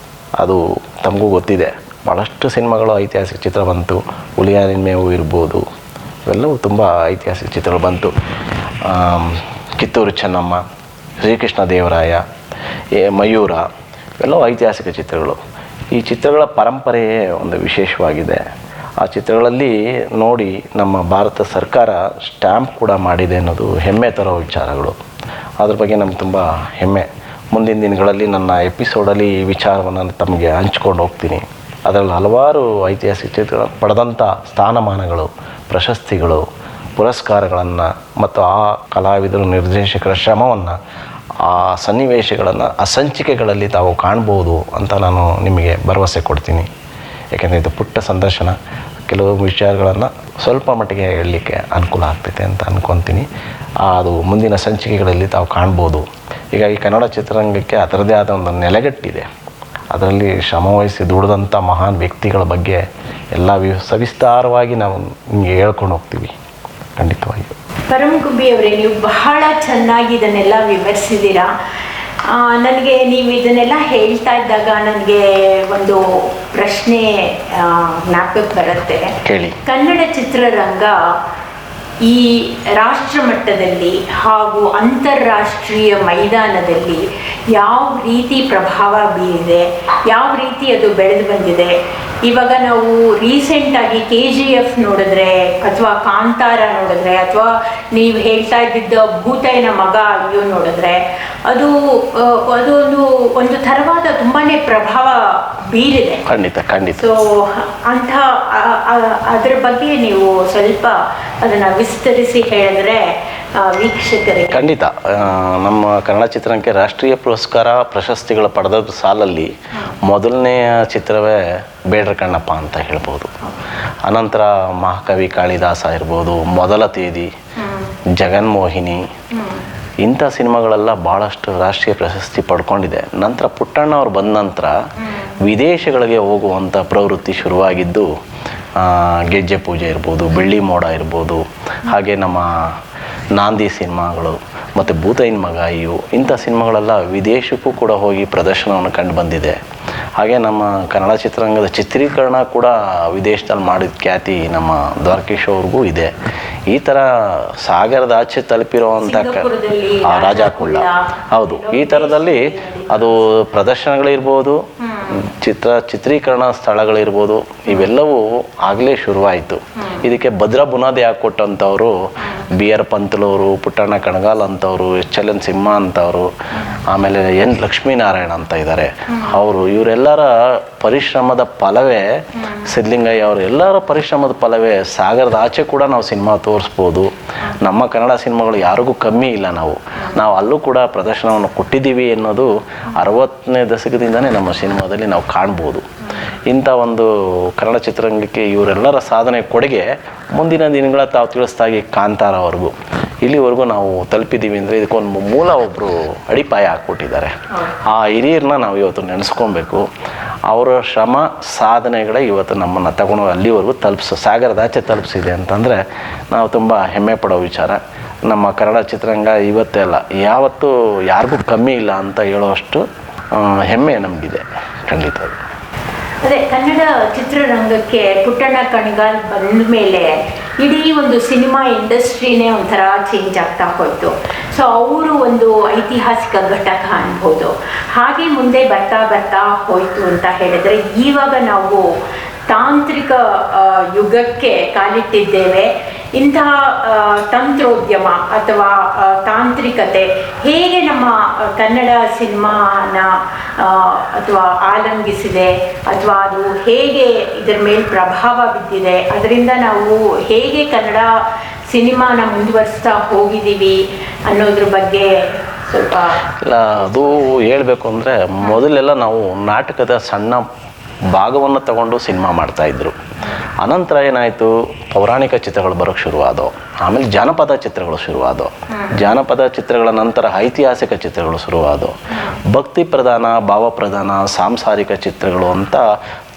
ಅದು ತಮಗೂ ಗೊತ್ತಿದೆ, ಭಾಳಷ್ಟು ಸಿನಿಮಾಗಳು ಐತಿಹಾಸಿಕ ಚಿತ್ರ ಬಂತು. ಹುಲಿಯಾನಿನ ಮೇವು ಇರ್ಬೋದು, ಇವೆಲ್ಲವೂ ತುಂಬ ಐತಿಹಾಸಿಕ ಚಿತ್ರಗಳು ಬಂತು. ಕಿತ್ತೂರು ಚೆನ್ನಮ್ಮ, ಶ್ರೀಕೃಷ್ಣ ದೇವರಾಯ, ಮಯೂರ, ಇವೆಲ್ಲವೂ ಐತಿಹಾಸಿಕ ಚಿತ್ರಗಳು. ಈ ಚಿತ್ರಗಳ ಪರಂಪರೆಯೇ ಒಂದು ವಿಶೇಷವಾಗಿದೆ. ಆ ಚಿತ್ರಗಳಲ್ಲಿ ನೋಡಿ ನಮ್ಮ ಭಾರತ ಸರ್ಕಾರ ಸ್ಟ್ಯಾಂಪ್ ಕೂಡ ಮಾಡಿದೆ ಅನ್ನೋದು ಹೆಮ್ಮೆ ತರೋ ವಿಚಾರಗಳು. ಅದ್ರ ಬಗ್ಗೆ ನಮ್ಗೆ ತುಂಬ ಹೆಮ್ಮೆ. ಮುಂದಿನ ದಿನಗಳಲ್ಲಿ ನನ್ನ ಎಪಿಸೋಡಲ್ಲಿ ಈ ವಿಚಾರವನ್ನು ತಮಗೆ ಹಂಚ್ಕೊಂಡು ಹೋಗ್ತೀನಿ. ಅದರಲ್ಲಿ ಹಲವಾರು ಐತಿಹಾಸಿಕ ಚಿತ್ರಗಳು ಪಡೆದಂಥ ಸ್ಥಾನಮಾನಗಳು, ಪ್ರಶಸ್ತಿಗಳು, ಪುರಸ್ಕಾರಗಳನ್ನು ಮತ್ತು ಆ ಕಲಾವಿದರು, ನಿರ್ದೇಶಕರ ಶ್ರಮವನ್ನು, ಆ ಸನ್ನಿವೇಶಗಳನ್ನು ಆ ಸಂಚಿಕೆಗಳಲ್ಲಿ ತಾವು ಕಾಣ್ಬೋದು ಅಂತ ನಾನು ನಿಮಗೆ ಭರವಸೆ ಕೊಡ್ತೀನಿ. ಯಾಕೆಂದರೆ ಇದು ಪುಟ್ಟ ಸಂದರ್ಶನ, ಕೆಲವು ವಿಚಾರಗಳನ್ನು ಸ್ವಲ್ಪ ಮಟ್ಟಿಗೆ ಹೇಳಲಿಕ್ಕೆ ಅನುಕೂಲ ಆಗ್ತೈತೆ ಅಂತ ಅಂದ್ಕೊತೀನಿ. ಅದು ಮುಂದಿನ ಸಂಚಿಕೆಗಳಲ್ಲಿ ತಾವು ಕಾಣ್ಬೋದು. ಹೀಗಾಗಿ ಕನ್ನಡ ಚಿತ್ರರಂಗಕ್ಕೆ ಅದರದೇ ಆದ ಒಂದು ನೆಲೆಗಟ್ಟಿದೆ. ಅದರಲ್ಲಿ ಶ್ರಮವಹಿಸಿ ದುಡಿದಂಥ ಮಹಾನ್ ವ್ಯಕ್ತಿಗಳ ಬಗ್ಗೆ ಎಲ್ಲ ಸವಿಸ್ತಾರವಾಗಿ ನಾವು ನಿಮಗೆ ಹೇಳ್ಕೊಂಡು ಹೋಗ್ತೀವಿ. ಖಂಡಿತವಾಗಿ. ಪರಂ ಗುಬ್ಬಿ ಅವರೇ, ನೀವು ಬಹಳ ಚೆನ್ನಾಗಿ ಇದನ್ನೆಲ್ಲ ವಿವರಿಸಿದ್ದೀರಾ. ನನಗೆ ನೀವು ಇದನ್ನೆಲ್ಲ ಹೇಳ್ತಾ ಇದ್ದಾಗ ನನಗೆ ಒಂದು ಪ್ರಶ್ನೆ ಜ್ಞಾಪಕಕ್ಕೆ ಬರುತ್ತೆ. ಕನ್ನಡ ಚಿತ್ರರಂಗ ಈ ರಾಷ್ಟ್ರ ಮಟ್ಟದಲ್ಲಿ ಹಾಗೂ ಅಂತಾರಾಷ್ಟ್ರೀಯ ಮೈದಾನದಲ್ಲಿ ಯಾವ ರೀತಿ ಪ್ರಭಾವ ಬೀರಿದೆ, ಯಾವ ರೀತಿ ಅದು ಬೆಳೆದು ಬಂದಿದೆ. ಇವಾಗ ನಾವು ರೀಸೆಂಟಾಗಿ KGF ನೋಡಿದ್ರೆ, ಅಥವಾ ಕಾಂತಾರ ನೋಡಿದ್ರೆ, ಅಥವಾ ನೀವು ಹೇಳ್ತಾ ಇದ್ದಿದ್ದ ಭೂತಯ್ಯನ ಮಗ ಅಯ್ಯೋ ನೋಡಿದ್ರೆ, ಅದು ಒಂದು ಥರವಾದ ತುಂಬಾ ಪ್ರಭಾವ ಬೀರಿದೆ. ಖಂಡಿತ. ಸೊ ಅಂಥ ಅದರ ಬಗ್ಗೆ ನೀವು ಸ್ವಲ್ಪ ಅದನ್ನು ವಿಸ್ತರಿಸಿ ಹೇಳಿದ್ರೆ ವೀಕ್ಷಕರಿಗೆ. ಖಂಡಿತ. ನಮ್ಮ ಕನ್ನಡ ಚಿತ್ರಕ್ಕೆ ರಾಷ್ಟ್ರೀಯ ಪುರಸ್ಕಾರ ಪ್ರಶಸ್ತಿಗಳು ಪಡೆದ ಸಾಲಲ್ಲಿ ಮೊದಲನೆಯ ಚಿತ್ರವೇ ಬೇಡ್ರ ಕಣ್ಣಪ್ಪ ಅಂತ ಹೇಳ್ಬೋದು. ಅನಂತರ ಮಹಾಕವಿ ಕಾಳಿದಾಸ ಇರ್ಬೋದು, ಮೊದಲ ತೇದಿ, ಜಗನ್ಮೋಹಿನಿ, ಇಂಥ ಸಿನಿಮಾಗಳೆಲ್ಲ ಭಾಳಷ್ಟು ರಾಷ್ಟ್ರೀಯ ಪ್ರಶಸ್ತಿ ಪಡ್ಕೊಂಡಿದೆ. ನಂತರ ಪುಟ್ಟಣ್ಣ ಅವ್ರು ಬಂದ ನಂತರ ವಿದೇಶಗಳಿಗೆ ಹೋಗುವಂಥ ಪ್ರವೃತ್ತಿ ಶುರುವಾಗಿದ್ದು, ಗೆಜ್ಜೆ ಪೂಜೆ ಇರ್ಬೋದು, ಬೆಳ್ಳಿ ಮೋಡ ಇರ್ಬೋದು, ಹಾಗೆ ನಮ್ಮ ನಾಂದಿ ಸಿನಿಮಾಗಳು, ಮತ್ತು ಭೂತೈನ ಮಗ ಇಂಥ ಸಿನಿಮಾಗಳೆಲ್ಲ ವಿದೇಶಕ್ಕೂ ಕೂಡ ಹೋಗಿ ಪ್ರದರ್ಶನವನ್ನು ಕಂಡು ಬಂದಿದೆ. ಹಾಗೆ ನಮ್ಮ ಕನ್ನಡ ಚಿತ್ರರಂಗದ ಚಿತ್ರೀಕರಣ ಕೂಡ ವಿದೇಶದಲ್ಲಿ ಮಾಡಿದ ಖ್ಯಾತಿ ನಮ್ಮ ದ್ವಾರಕೀಶ್ ಅವ್ರಿಗೂ ಇದೆ. ಈ ಥರ ಸಾಗರದ ಆಚೆ ತಲುಪಿರುವಂಥ ರಾಜಾಕುಳ್ಳ, ಹೌದು, ಈ ಥರದಲ್ಲಿ ಅದು ಪ್ರದರ್ಶನಗಳಿರ್ಬೋದು, ಚಿತ್ರೀಕರಣ ಸ್ಥಳಗಳಿರ್ಬೋದು, ಇವೆಲ್ಲವೂ ಆಗಲೇ ಶುರುವಾಯಿತು. ಇದಕ್ಕೆ ಭದ್ರ ಬುನಾದಿ ಹಾಕ್ಕೊಟ್ಟಂಥವ್ರು ಬಿ ಆರ್ ಪಂತಲವರು, ಪುಟ್ಟಣ್ಣ ಕಣಗಾಲ್ ಅಂತವರು, ಎಚ್ ಎಲ್ ಎನ್ ಸಿಂಹ ಅಂತವರು, ಆಮೇಲೆ ಎನ್ ಲಕ್ಷ್ಮೀನಾರಾಯಣ ಅಂತ ಇದ್ದಾರೆ ಅವರು. ಇವರೆಲ್ಲರ ಪರಿಶ್ರಮದ ಫಲವೇ, ಸಿದ್ಧಲಿಂಗಯ್ಯ ಅವರು ಎಲ್ಲರ ಪರಿಶ್ರಮದ ಫಲವೇ ಸಾಗರದ ಆಚೆ ಕೂಡ ನಾವು ಸಿನಿಮಾ ತೋರಿಸ್ಬೋದು. ನಮ್ಮ ಕನ್ನಡ ಸಿನಿಮಾಗಳು ಯಾರಿಗೂ ಕಮ್ಮಿ ಇಲ್ಲ. ನಾವು ಅಲ್ಲೂ ಕೂಡ ಪ್ರದರ್ಶನವನ್ನು ಕೊಟ್ಟಿದ್ದೀವಿ ಅನ್ನೋದು 60ನೇ ದಶಕದಿಂದನೇ ನಮ್ಮ ಸಿನಿಮಾದಲ್ಲಿ ನಾವು ಕಾಣ್ಬೋದು. ಇಂಥ ಒಂದು ಕನ್ನಡ ಚಿತ್ರರಂಗಕ್ಕೆ ಇವರೆಲ್ಲರ ಸಾಧನೆ ಕೊಡುಗೆ ಮುಂದಿನ ದಿನಗಳ ತಾವು ತಿಳಿಸ್ದಾಗಿ ಕಾಂತಾರವರೆಗೂ ಇಲ್ಲಿವರೆಗೂ ನಾವು ತಲುಪಿದ್ದೀವಿ ಅಂದರೆ ಇದಕ್ಕೊಂದು ಮೂಲ ಒಬ್ಬರು ಅಡಿಪಾಯ ಹಾಕ್ಕೊಟ್ಟಿದ್ದಾರೆ. ಆ ಹಿರಿಯರನ್ನ ನಾವು ಇವತ್ತು ನೆನೆಸ್ಕೊಬೇಕು. ಅವರ ಶ್ರಮ ಸಾಧನೆಗಳೇ ಇವತ್ತು ನಮ್ಮನ್ನು ತಗೊಂಡು ಅಲ್ಲಿವರೆಗೂ ಸಾಗರದಾಚೆ ತಲುಪಿಸಿದೆ ಅಂತಂದರೆ ನಾವು ತುಂಬ ಹೆಮ್ಮೆ ಪಡೋ ವಿಚಾರ. ನಮ್ಮ ಕನ್ನಡ ಚಿತ್ರರಂಗ ಇವತ್ತೇ ಅಲ್ಲ, ಯಾವತ್ತೂ ಯಾರಿಗೂ ಕಮ್ಮಿ ಇಲ್ಲ ಅಂತ ಹೇಳೋಷ್ಟು ಹೆಮ್ಮೆ ನಮಗಿದೆ, ಖಂಡಿತ. ಅದೇ ಕನ್ನಡ ಚಿತ್ರರಂಗಕ್ಕೆ ಪುಟ್ಟಣ್ಣ ಕಣಗಾಲ್ ಬಂದ ಮೇಲೆ ಇಡೀ ಒಂದು ಸಿನಿಮಾ ಇಂಡಸ್ಟ್ರಿನೇ ಒಂಥರ ಚೇಂಜ್ ಆಗ್ತಾ ಹೋಯಿತು. ಸೊ ಅವರು ಒಂದು ಐತಿಹಾಸಿಕ ಘಟಕ ಅನ್ಬೋದು. ಹಾಗೆ ಮುಂದೆ ಬರ್ತಾ ಬರ್ತಾ ಹೋಯಿತು ಅಂತ ಹೇಳಿದ್ರೆ ಇವಾಗ ನಾವು ತಾಂತ್ರಿಕ ಯುಗಕ್ಕೆ ಕಾಲಿಟ್ಟಿದ್ದೇವೆ. ಇಂತಹ ತಂತ್ರೋದ್ಯಮ ಅಥವಾ ತಾಂತ್ರಿಕತೆ ಹೇಗೆ ನಮ್ಮ ಕನ್ನಡ ಸಿನಿಮಾನ ಅಥವಾ ಆಲಂಗಿಸಿದೆ, ಅಥವಾ ಅದು ಹೇಗೆ ಇದರ ಮೇಲೆ ಪ್ರಭಾವ ಬಿದ್ದಿದೆ, ಅದರಿಂದ ನಾವು ಹೇಗೆ ಕನ್ನಡ ಸಿನಿಮಾನ ಮುಂದುವರಿಸ್ತಾ ಹೋಗಿದ್ದೀವಿ ಅನ್ನೋದ್ರ ಬಗ್ಗೆ ಸ್ವಲ್ಪ ಇಲ್ಲ. ಅದು ಹೇಳಬೇಕು ಅಂದರೆ ಮೊದಲೆಲ್ಲ ನಾವು ನಾಟಕದ ಸಣ್ಣ ಭಾಗವನ್ನು ತಗೊಂಡು ಸಿನಿಮಾ ಮಾಡ್ತಾಯಿದ್ರು. ಅನಂತರ ಏನಾಯಿತು, ಪೌರಾಣಿಕ ಚಿತ್ರಗಳು ಬರೋಕ್ಕೆ ಶುರುವಾದವು. ಆಮೇಲೆ ಜಾನಪದ ಚಿತ್ರಗಳು ಶುರುವಾದವು. ಜಾನಪದ ಚಿತ್ರಗಳ ನಂತರ ಐತಿಹಾಸಿಕ ಚಿತ್ರಗಳು ಶುರುವಾದವು. ಭಕ್ತಿ ಪ್ರಧಾನ, ಭಾವ ಪ್ರಧಾನ, ಸಾಂಸಾರಿಕ ಚಿತ್ರಗಳು ಅಂತ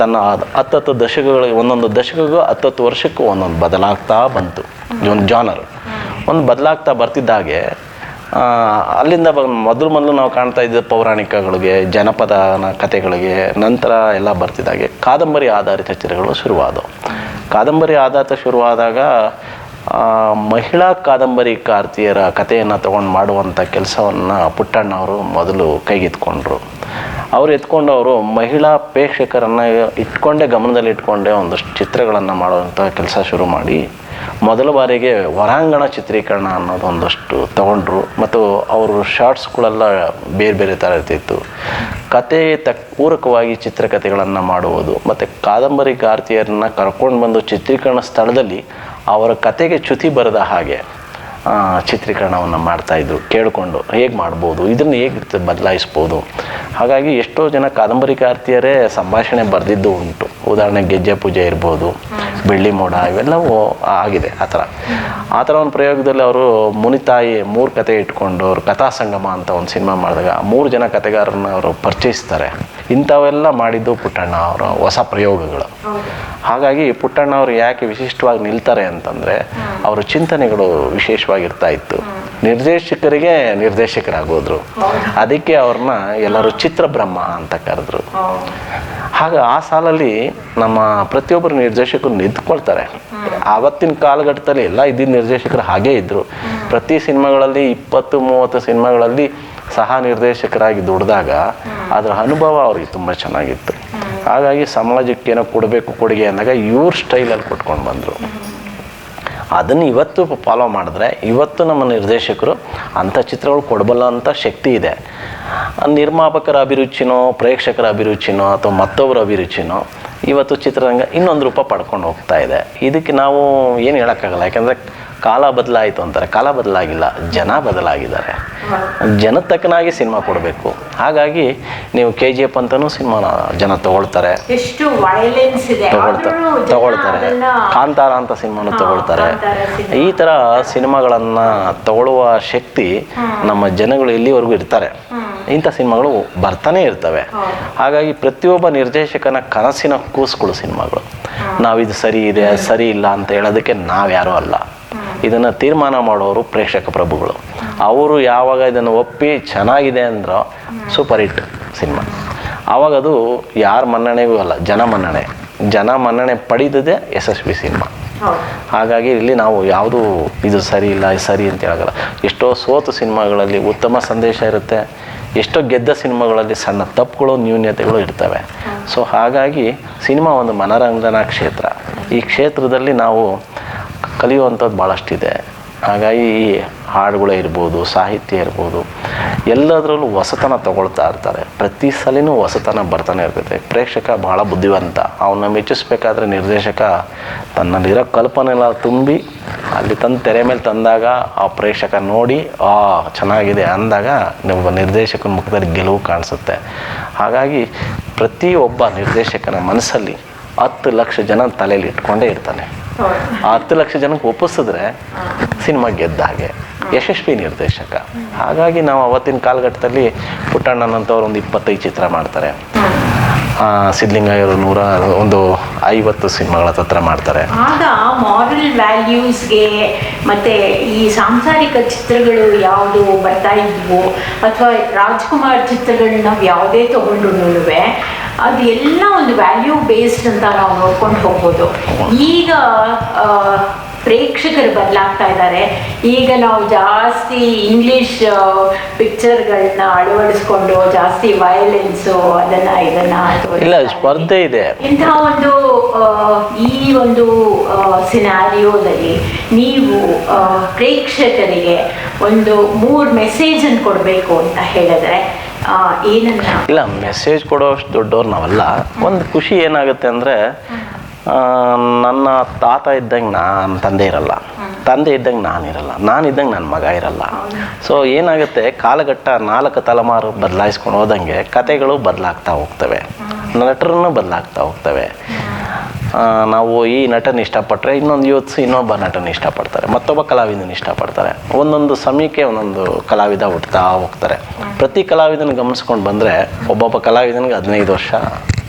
ತನ್ನ 10 ದಶಕಗಳಿಗೆ, ಒಂದೊಂದು ದಶಕಗೂ 10 ವರ್ಷಕ್ಕೂ ಒಂದೊಂದು ಬದಲಾಗ್ತಾ ಬಂತು. ಒಂದು ಜಾನರ್ ಒಂದು ಬದಲಾಗ್ತಾ ಬರ್ತಿದ್ದಾಗೆ ಅಲ್ಲಿಂದ ಮೊದಲು ನಾವು ಕಾಣ್ತಾ ಇದ್ದ ಪೌರಾಣಿಕಗಳಿಗೆ, ಜನಪದ ಕಥೆಗಳಿಗೆ, ನಂತರ ಎಲ್ಲ ಬರ್ತಿದ್ದಾಗೆ ಕಾದಂಬರಿ ಆಧಾರಿತ ಚಿತ್ರಗಳು ಶುರುವಾದವು. ಕಾದಂಬರಿ ಆಧಾರಿತ ಶುರುವಾದಾಗ ಮಹಿಳಾ ಕಾದಂಬರಿಕಾರ್ತಿಯರ ಕಥೆಯನ್ನು ತೊಗೊಂಡು ಮಾಡುವಂಥ ಕೆಲಸವನ್ನು ಪುಟ್ಟಣ್ಣ ಅವರು ಮೊದಲು ಕೈಗೆತ್ಕೊಂಡ್ರು. ಅವರು ಮಹಿಳಾ ಪ್ರೇಕ್ಷಕರನ್ನು ಇಟ್ಕೊಂಡೇ, ಗಮನದಲ್ಲಿ ಇಟ್ಕೊಂಡೇ ಒಂದಷ್ಟು ಚಿತ್ರಗಳನ್ನು ಮಾಡುವಂಥ ಕೆಲಸ ಶುರು ಮಾಡಿ ಮೊದಲ ಬಾರಿಗೆ ಹೊರಾಂಗಣ ಚಿತ್ರೀಕರಣ ಅನ್ನೋದು ಒಂದಷ್ಟು ತಗೊಂಡ್ರು. ಮತ್ತು ಅವರು ಶಾರ್ಟ್ಸ್ಗಳೆಲ್ಲ ಬೇರೆ ಬೇರೆ ಥರ ಇರ್ತಿತ್ತು. ಕತೆ ಪೂರಕವಾಗಿ ಚಿತ್ರಕಥೆಗಳನ್ನು ಮಾಡುವುದು ಮತ್ತು ಕಾದಂಬರಿಕಾರ್ತಿಯರನ್ನು ಕರ್ಕೊಂಡು ಬಂದು ಚಿತ್ರೀಕರಣ ಸ್ಥಳದಲ್ಲಿ ಅವರ ಕತೆಗೆ ಚ್ಯುತಿ ಬರದ ಹಾಗೆ ಚಿತ್ರೀಕರಣವನ್ನು ಮಾಡ್ತಾಯಿದ್ರು. ಕೇಳಿಕೊಂಡು ಹೇಗೆ ಮಾಡ್ಬೋದು, ಇದನ್ನು ಹೇಗೆ ಬದಲಾಯಿಸ್ಬೋದು. ಹಾಗಾಗಿ ಎಷ್ಟೋ ಜನ ಕಾದಂಬರಿಕಾರ್ತಿಯರೇ ಸಂಭಾಷಣೆ ಬರೆದಿದ್ದು ಉಂಟು. ಉದಾಹರಣೆಗೆ ಗೆಜ್ಜೆ ಪೂಜೆ ಇರ್ಬೋದು, ಬೆಳ್ಳಿ ಮೋಡ, ಇವೆಲ್ಲವೂ ಆಗಿದೆ. ಆ ಥರ ಒಂದು ಪ್ರಯೋಗದಲ್ಲಿ ಅವರು ಮುನಿತಾಯಿ 3 ಕತೆ ಇಟ್ಕೊಂಡು ಅವರು ಕಥಾ ಸಂಗಮ ಅಂತ ಒಂದು ಸಿನಿಮಾ ಮಾಡಿದಾಗ 3 ಜನ ಕತೆಗಾರರನ್ನ ಅವರು ಪರಿಚಯಿಸ್ತಾರೆ. ಇಂಥವೆಲ್ಲ ಮಾಡಿದ್ದು ಪುಟ್ಟಣ್ಣ ಅವರ ಹೊಸ ಪ್ರಯೋಗಗಳು. ಹಾಗಾಗಿ ಪುಟ್ಟಣ್ಣ ಅವರು ಯಾಕೆ ವಿಶಿಷ್ಟವಾಗಿ ನಿಲ್ತಾರೆ ಅಂತಂದರೆ ಅವರ ಚಿಂತನೆಗಳು ವಿಶೇಷವಾಗಿರ್ತಾ ಇತ್ತು. ನಿರ್ದೇಶಕರಿಗೆ ನಿರ್ದೇಶಕರಾಗೋದ್ರು. ಅದಕ್ಕೆ ಅವ್ರನ್ನ ಎಲ್ಲರೂ ಚಿತ್ರಬ್ರಹ್ಮ ಅಂತ ಕರೆದ್ರು. ಹಾಗೆ ಆ ಸಾಲಲ್ಲಿ ನಮ್ಮ ಪ್ರತಿಯೊಬ್ಬರು ನಿರ್ದೇಶಕರು ನಿಂತ್ಕೊಳ್ತಾರೆ. ಆವತ್ತಿನ ಕಾಲಘಟ್ಟದಲ್ಲಿ ಎಲ್ಲ ಇದ್ದಿದ್ದ ನಿರ್ದೇಶಕರು ಹಾಗೇ ಇದ್ದರು. ಪ್ರತಿ ಸಿನಿಮಾಗಳಲ್ಲಿ 20-30 ಸಿನಿಮಾಗಳಲ್ಲಿ ಸಹ ನಿರ್ದೇಶಕರಾಗಿ ದುಡಿದಾಗ ಅದರ ಅನುಭವ ಅವ್ರಿಗೆ ತುಂಬ ಚೆನ್ನಾಗಿತ್ತು. ಹಾಗಾಗಿ ಸಮಾಜಕ್ಕೆ ಏನೋ ಕೊಡಬೇಕು ಕೊಡುಗೆ ಅಂದಾಗ ಇವ್ರ ಸ್ಟೈಲಲ್ಲಿ ಕೊಟ್ಕೊಂಡು ಬಂದರು. ಅದನ್ನು ಇವತ್ತು ಫಾಲೋ ಮಾಡಿದ್ರೆ ಇವತ್ತು ನಮ್ಮ ನಿರ್ದೇಶಕರು ಅಂಥ ಚಿತ್ರಗಳು ಕೊಡಬಲ್ಲ ಅಂತ ಶಕ್ತಿ ಇದೆ. ನಿರ್ಮಾಪಕರ ಅಭಿರುಚಿನೋ, ಪ್ರೇಕ್ಷಕರ ಅಭಿರುಚಿನೋ, ಅಥವಾ ಮತ್ತೊಬ್ಬರ ಅಭಿರುಚಿನೋ ಇವತ್ತು ಚಿತ್ರರಂಗ ಇನ್ನೊಂದು ರೂಪ ಪಡ್ಕೊಂಡು ಹೋಗ್ತಾ ಇದೆ. ಇದಕ್ಕೆ ನಾವು ಏನು ಹೇಳೋಕ್ಕಾಗಲ್ಲ. ಯಾಕೆಂದರೆ ಕಾಲ ಬದಲಾಯಿತು ಅಂತಾರೆ. ಕಾಲ ಬದಲಾಗಿಲ್ಲ, ಜನ ಬದಲಾಗಿದ್ದಾರೆ. ಜನದ ತಕ್ಕನಾಗಿ ಸಿನಿಮಾ ಕೊಡಬೇಕು. ಹಾಗಾಗಿ ನೀವು KGF ಅಂತಲೂ ಸಿನಿಮಾನ ಜನ ತಗೊಳ್ತಾರೆ, ತಗೊಳ್ತಾರೆ. ಕಾಂತಾರ ಅಂತ ಸಿನಿಮಾನು ತಗೊಳ್ತಾರೆ. ಈ ಥರ ಸಿನಿಮಾಗಳನ್ನು ತಗೊಳ್ಳುವ ಶಕ್ತಿ ನಮ್ಮ ಜನಗಳು ಇಲ್ಲಿವರೆಗೂ ಇರ್ತಾರೆ. ಇಂಥ ಸಿನಿಮಾಗಳು ಬರ್ತಾನೆ ಇರ್ತವೆ. ಹಾಗಾಗಿ ಪ್ರತಿಯೊಬ್ಬ ನಿರ್ದೇಶಕನ ಕನಸಿನ ಕೂಸುಗಳು ಸಿನಿಮಾಗಳು. ನಾವಿದು ಸರಿ ಇದೆ, ಸರಿ ಇಲ್ಲ ಅಂತ ಹೇಳೋದಕ್ಕೆ ನಾವ್ಯಾರೂ ಅಲ್ಲ. ಇದನ್ನು ತೀರ್ಮಾನ ಮಾಡೋರು ಪ್ರೇಕ್ಷಕ ಪ್ರಭುಗಳು. ಅವರು ಯಾವಾಗ ಇದನ್ನು ಒಪ್ಪಿ ಚೆನ್ನಾಗಿದೆ ಅಂದ್ರೋ ಸೂಪರ್ ಹಿಟ್ ಸಿನಿಮಾ. ಆವಾಗ ಅದು ಯಾರ ಮನ್ನಣೆಗೂ ಅಲ್ಲ, ಜನ ಮನ್ನಣೆ ಪಡೆದದೇ ಯಶಸ್ವಿ ಸಿನಿಮಾ. ಹಾಗಾಗಿ ಇಲ್ಲಿ ನಾವು ಯಾವುದು ಇದು ಸರಿ ಇಲ್ಲ ಸರಿ ಅಂತ ಹೇಳೋಲ್ಲ. ಎಷ್ಟೋ ಸೋತು ಸಿನಿಮಾಗಳಲ್ಲಿ ಉತ್ತಮ ಸಂದೇಶ ಇರುತ್ತೆ, ಎಷ್ಟೋ ಗೆದ್ದ ಸಿನಿಮಾಗಳಲ್ಲಿ ಸಣ್ಣ ತಪ್ಪುಗಳು ನ್ಯೂನ್ಯತೆಗಳು ಇರ್ತವೆ. ಸೊ ಹಾಗಾಗಿ ಸಿನಿಮಾ ಒಂದು ಮನರಂಜನಾ ಕ್ಷೇತ್ರ. ಈ ಕ್ಷೇತ್ರದಲ್ಲಿ ನಾವು ಕಲಿಯುವಂಥದ್ದು ಭಾಳಷ್ಟಿದೆ. ಹಾಗಾಗಿ ಈ ಹಾಡುಗಳೇ ಇರ್ಬೋದು, ಸಾಹಿತ್ಯ ಇರ್ಬೋದು, ಎಲ್ಲದರಲ್ಲೂ ಹೊಸತನ ತಗೊಳ್ತಾ ಇರ್ತಾರೆ. ಪ್ರತಿ ಸಲಿನೂ ಹೊಸತನ ಬರ್ತಾನೆ ಇರ್ತೈತೆ. ಪ್ರೇಕ್ಷಕ ಭಾಳ ಬುದ್ಧಿವಂತ. ಅವನ್ನ ಮೆಚ್ಚಿಸ್ಬೇಕಾದ್ರೆ ನಿರ್ದೇಶಕ ತನ್ನಲ್ಲಿರೋ ಕಲ್ಪನೆಲ್ಲ ತುಂಬಿ ಅಲ್ಲಿ ತಂದು ತೆರೆ ಮೇಲೆ ತಂದಾಗ ಆ ಪ್ರೇಕ್ಷಕ ನೋಡಿ ಚೆನ್ನಾಗಿದೆ ಅಂದಾಗ ಒಬ್ಬ ನಿರ್ದೇಶಕನ ಮುಖದಲ್ಲಿ ಗೆಲುವು ಕಾಣಿಸುತ್ತೆ. ಹಾಗಾಗಿ ಪ್ರತಿಯೊಬ್ಬ ನಿರ್ದೇಶಕನ ಮನಸ್ಸಲ್ಲಿ 10 ಲಕ್ಷ ಜನ ತಲೆಯಲ್ಲಿ ಇಟ್ಕೊಂಡೇ ಇರ್ತಾನೆ. ಆ 10 ಲಕ್ಷ ಜನಕ್ಕೆ ಒಪ್ಪಿಸಿದ್ರೆ ಸಿನಿಮಾ ಗೆದ್ದ ಹಾಗೆ, ಯಶಸ್ವಿ ನಿರ್ದೇಶಕ. ಹಾಗಾಗಿ ನಾವು ಅವತ್ತಿನ ಕಾಲಘಟ್ಟದಲ್ಲಿ ಪುಟ್ಟಣ್ಣನಂತವ್ರು ಒಂದು 25 ಚಿತ್ರ ಮಾಡ್ತಾರೆ. ಸಿದ್ಧಲಿಂಗಯ್ಯವರು 150 ಸಿನಿಮಾಗಳ ಹತ್ರ ಮಾಡ್ತಾರೆ. ಆಗ ಮಾರಲ್ ವ್ಯಾಲ್ಯೂಸ್ಗೆ ಮತ್ತು ಈ ಸಾಂಸಾರಿಕ ಚಿತ್ರಗಳು ಯಾವುದು ಬರ್ತಾ ಇದ್ವು, ಅಥವಾ ರಾಜ್ಕುಮಾರ್ ಚಿತ್ರಗಳನ್ನ ನಾವು ಯಾವುದೇ ತೊಗೊಂಡ್ರು ಅದು ಎಲ್ಲ ಒಂದು ವ್ಯಾಲ್ಯೂ ಬೇಸ್ಡ್ ಅಂತ ನಾವು ನೋಡ್ಕೊಂಡು ಹೋಗ್ಬೋದು. ಈಗ ಪ್ರೇಕ್ಷಕರು ಬದಲಾಗ್ತಾ ಇದ್ದಾರೆ. ಈಗ ನಾವು ಜಾಸ್ತಿ ಇಂಗ್ಲೀಷ್ ಪಿಕ್ಚರ್ಗಳನ್ನ ಅಳವಡಿಸ್ಕೊಂಡು ಜಾಸ್ತಿ ವಯಲೆನ್ಸು ಇಲ್ಲ ಸ್ಪರ್ಧೆ ಇದೆ. ಇಂಥ ಒಂದು ಈ ಒಂದು ಸಿನಾರಿಯೋದಲ್ಲಿ ನೀವು ಪ್ರೇಕ್ಷಕರಿಗೆ ಒಂದು 3 ಮೆಸೇಜನ್ನು ಕೊಡಬೇಕು ಅಂತ ಹೇಳಿದ್ರೆ ಏನನ್ನ? ಇಲ್ಲ, ಮೆಸೇಜ್ ಕೊಡೋಷ್ಟು ದೊಡ್ಡವ್ರು ನಾವಲ್ಲ. ಒಂದು ಖುಷಿ ಏನಾಗುತ್ತೆ ಅಂದರೆ, ನನ್ನ ತಾತ ಇದ್ದಂಗೆ ನನ್ನ ತಂದೆ ಇರಲ್ಲ, ತಂದೆ ಇದ್ದಂಗೆ ನಾನಿರಲ್ಲ, ನಾನಿದ್ದಂಗೆ ನನ್ನ ಮಗ ಇರಲ್ಲ. ಸೊ ಏನಾಗುತ್ತೆ, ಕಾಲಘಟ್ಟ 4 ತಲೆಮಾರು ಬದಲಾಯಿಸ್ಕೊಂಡು ಹೋದಂಗೆ ಕತೆಗಳು ಬದಲಾಗ್ತಾ ಹೋಗ್ತವೆ, ನಟರನ್ನು ಬದಲಾಗ್ತಾ ಹೋಗ್ತವೆ. ನಾವು ಈ ನಟನ ಇಷ್ಟಪಟ್ಟರೆ ಇನ್ನೊಂದು ಇನ್ನೊಬ್ಬ ನಟನ ಇಷ್ಟಪಡ್ತಾರೆ, ಮತ್ತೊಬ್ಬ ಕಲಾವಿದನ ಇಷ್ಟಪಡ್ತಾರೆ. ಒಂದೊಂದು ಸಮಯಕ್ಕೆ ಒಂದೊಂದು ಕಲಾವಿದ ಹುಟ್ಟುತ್ತಾ ಹೋಗ್ತಾರೆ. ಪ್ರತಿ ಕಲಾವಿದನ ಗಮನಿಸ್ಕೊಂಡು ಬಂದರೆ ಒಬ್ಬೊಬ್ಬ ಕಲಾವಿದನಿಗೆ 15 ವರ್ಷ